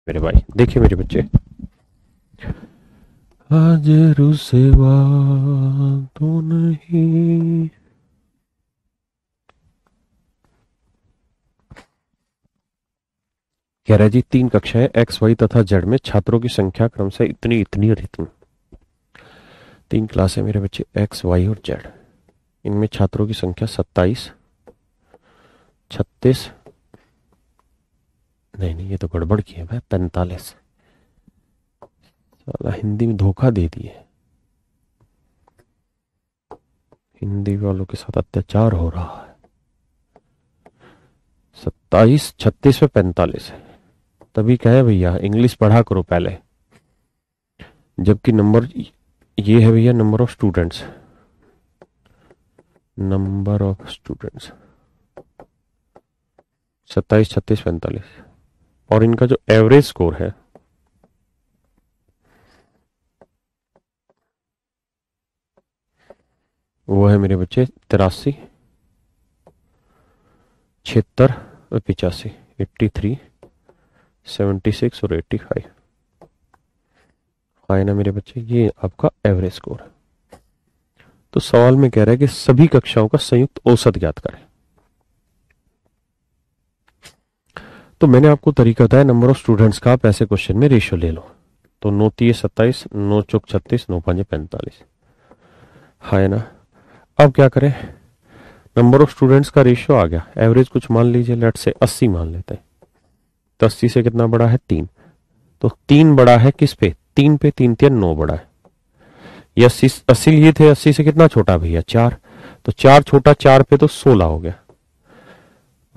मेरे भाई, देखिए मेरे बच्चे, आज रुसवा तो नहीं। कह रहा है जी, 3 कक्षाएं एक्स वाई तथा जेड में छात्रों की संख्या क्रमशः इतनी इतनी और इतनी। 3 क्लास है मेरे बच्चे, एक्स वाई और जेड। इनमें छात्रों की संख्या 27, 36, नहीं नहीं ये तो गड़बड़ की है भाई, 45। साला हिंदी में धोखा दे दिए, हिंदी वालों के साथ अत्याचार हो रहा है। 27, 36 में 45 है। तभी कहे भैया इंग्लिश पढ़ा करो पहले, जबकि नंबर ये है भैया, number of students, number of students 27, 36, 45। और इनका जो एवरेज स्कोर है वो है मेरे बच्चे 83, 76 और 85, 83, 76 और 85। हाँ ना मेरे बच्चे, ये आपका एवरेज स्कोर है। तो सवाल में कह रहा है कि सभी कक्षाओं का संयुक्त औसत ज्ञात करें। तो मैंने आपको तरीका बताया, नंबर ऑफ स्टूडेंट्स का आप ऐसे क्वेश्चन में रेशियो ले लो। तो 9 × 27, 9 × 36, 9 × 45। हाँ ना। अब क्या करें, नंबर ऑफ स्टूडेंट्स का रेशियो आ गया, एवरेज कुछ मान लीजिए, लेट से 80 मान लेते हैं। तो 80 से कितना बड़ा है, 3। तो 3 बड़ा है किस पे, 3 पे, 3 3 9 बड़ा है। ये 80 80 लिए थे, 80 से कितना छोटा भैया, 4। तो 4 छोटा 4 पे तो 16 हो गया।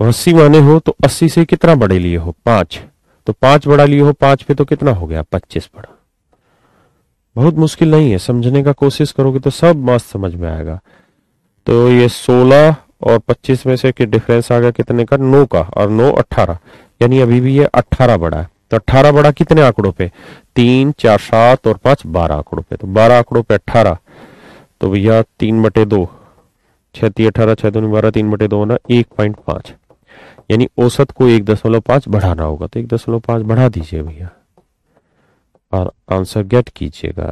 80 माने हो तो 80 से कितना बड़े लिए हो, 5। तो 5 बड़ा लिए हो 5 पे तो कितना हो गया, 25 बड़ा। बहुत मुश्किल नहीं है, समझने का कोशिश करोगे तो सब मस्त समझ में आएगा। तो ये 16 और 25 में से कि डिफरेंस आ गया कितने का, 9 का, और 9 18, यानी अभी भी ये 18 बड़ा है। तो 18 बड़ा कितने आंकड़ों पे, 3 4 7 और 5 12 आंकड़ों पे। तो 12 आंकड़ों पे 18, तो भैया 3/2, 6 3 18, 6 2 12, 3/2 ना 1.5, यानी औसत को 1.5 बढ़ाना होगा। तो 1.5 बढ़ा दीजिए भैया और आंसर गेट कीजिएगा।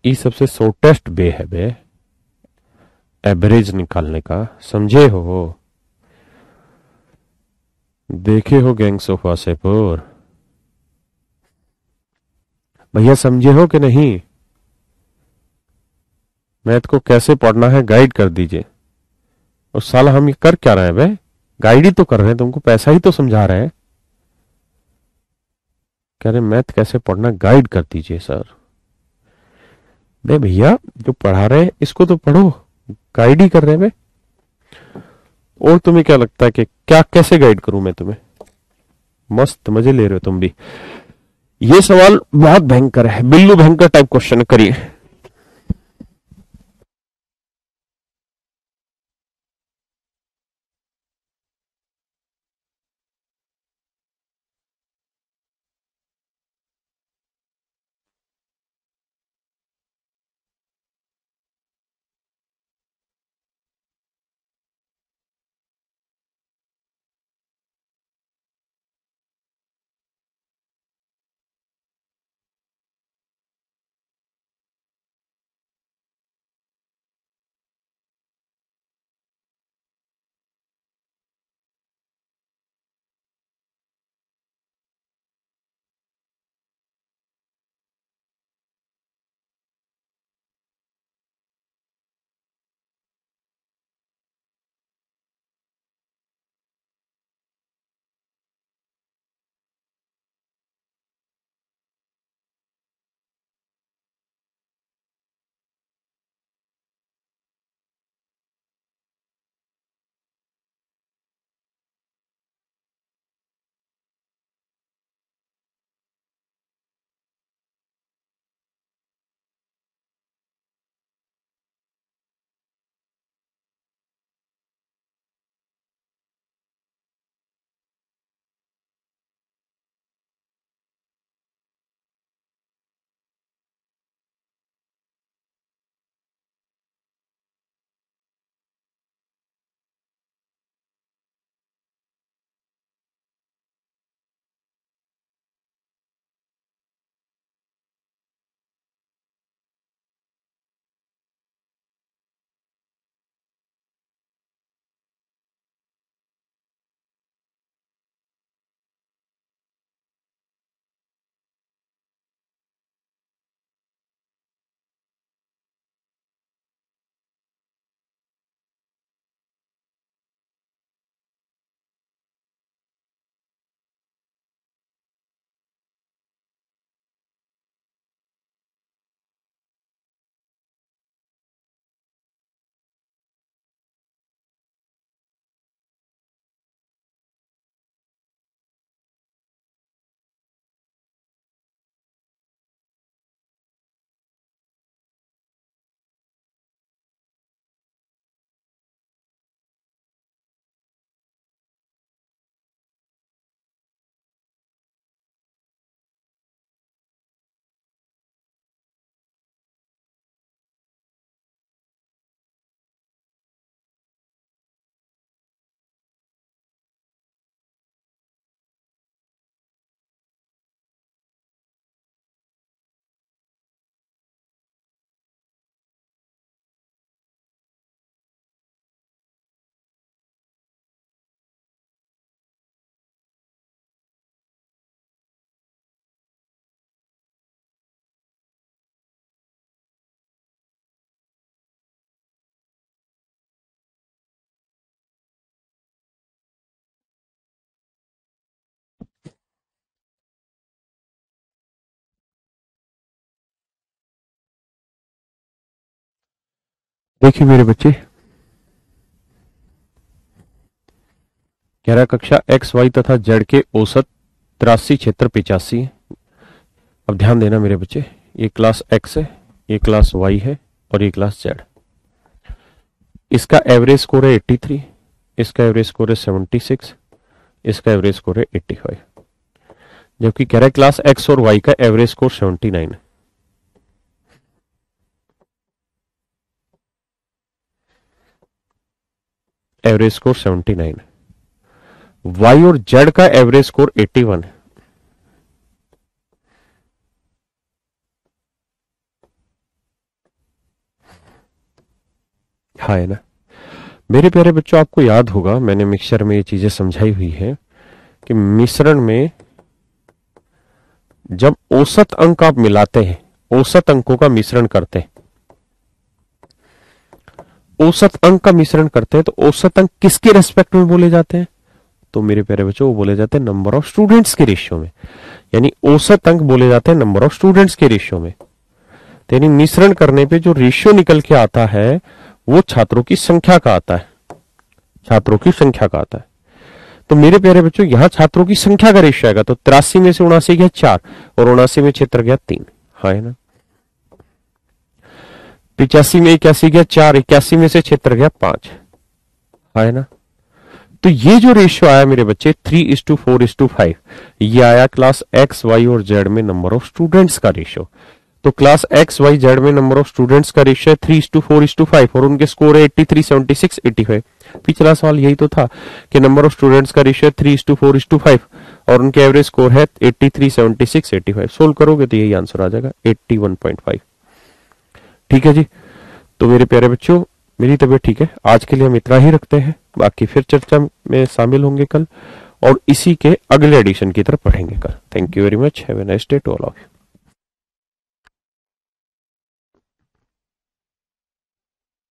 ये सबसे शॉर्टेस्ट वे है बे एवरेज निकालने का, समझे हो, देखे हो गैंग्स ऑफ वासेपुर, भैया समझे हो कि नहीं। मैथ को कैसे पढ़ना है गाइड कर दीजिए। और साला हम ये कर क्या रहे हैं बे, गाइड ही तो कर रहे हैं, तुमको पैसा ही तो समझा रहे हैं। कह रहे मैथ कैसे पढ़ना गाइड कर दीजिए सर। बे भैया जो पढ़ा रहे हैं इसको तो पढ़ो, गाइड ही कर रहे हैं बे। और तुम्हें क्या लगता है कि क्या कैसे गाइड करूं मैं तुम्हें, मस्त मजे ले रहे हो तुम भी। ये सवाल बहुत भयंकर है, बिल्लू भयंकर टाइप क्वेश्चन करिए। देखिए मेरे बच्चे, कह रहा कक्षा एक्स वाई तथा जेड के औसत 83 क्षेत्र 85 है। अब ध्यान देना मेरे बच्चे, ये क्लास एक्स है, ये क्लास वाई है और ये क्लास जेड। इसका एवरेज स्कोर है 83, इसका एवरेज स्कोर है 76, इसका एवरेज स्कोर है 85, जबकि कह रहा है क्लास एक्स और वाई का एवरेज स्कोर 79 है। एवरेज स्कोर 79 है। वाई और जेड का एवरेज स्कोर 81 है। हाँ है ना मेरे प्यारे बच्चों, आपको याद होगा मैंने मिक्सचर में ये चीजें समझाई हुई है कि मिश्रण में जब औसत अंक आप मिलाते हैं, औसत अंकों का मिश्रण करते हैं, औसत अंक का मिश्रण करते हैं, तो औसत अंक किसके रेस्पेक्ट में बोले जाते हैं? तो मेरे प्यारे बच्चों, वो बोले जाते हैं नंबर ऑफ स्टूडेंट्स के रेशियो में। यानी औसत अंक बोले जाते हैं नंबर ऑफ स्टूडेंट्स के रेशियो में। तो यानी मिश्रण करने पे जो रेशियो निकल के आता है वो छात्रों की संख्या का आता है, छात्रों की संख्या का आता है। तो मेरे प्यारे बच्चों, यहां छात्रों की संख्या का रेशियो आएगा, तो 83 में से 79 गया 4 और 79 में क्षेत्र गया 3। हाँ है ना। 85 में 81 गया 4, 81 में से क्षेत्र गया 5। हाँ है ना। तो ये जो रेशियो आया मेरे बच्चे 3:4:5, ये आया क्लास एक्स वाई और जेड में नंबर ऑफ स्टूडेंट्स का रेशियो। तो क्लास एक्स वाई जेड में नंबर ऑफ स्टूडेंट्स का रेशियो है 3:4:5 और उनके स्कोर है 83, 76, 85। पिछला सवाल यही तो था कि नंबर ऑफ स्टूडेंट्स का रेशियो है 3:4:5 और उनके एवरेज स्कोर है 83, 76, 85। सोल्व करोगे तो यही आंसर आ जाएगा 81.5। ठीक है जी। तो मेरे प्यारे बच्चों, मेरी तबीयत ठीक है, आज के लिए हम इतना ही रखते हैं, बाकी फिर चर्चा में शामिल होंगे कल और इसी के अगले एडिशन की तरफ पढ़ेंगे कल। Thank you very much, have a nice day to all of you.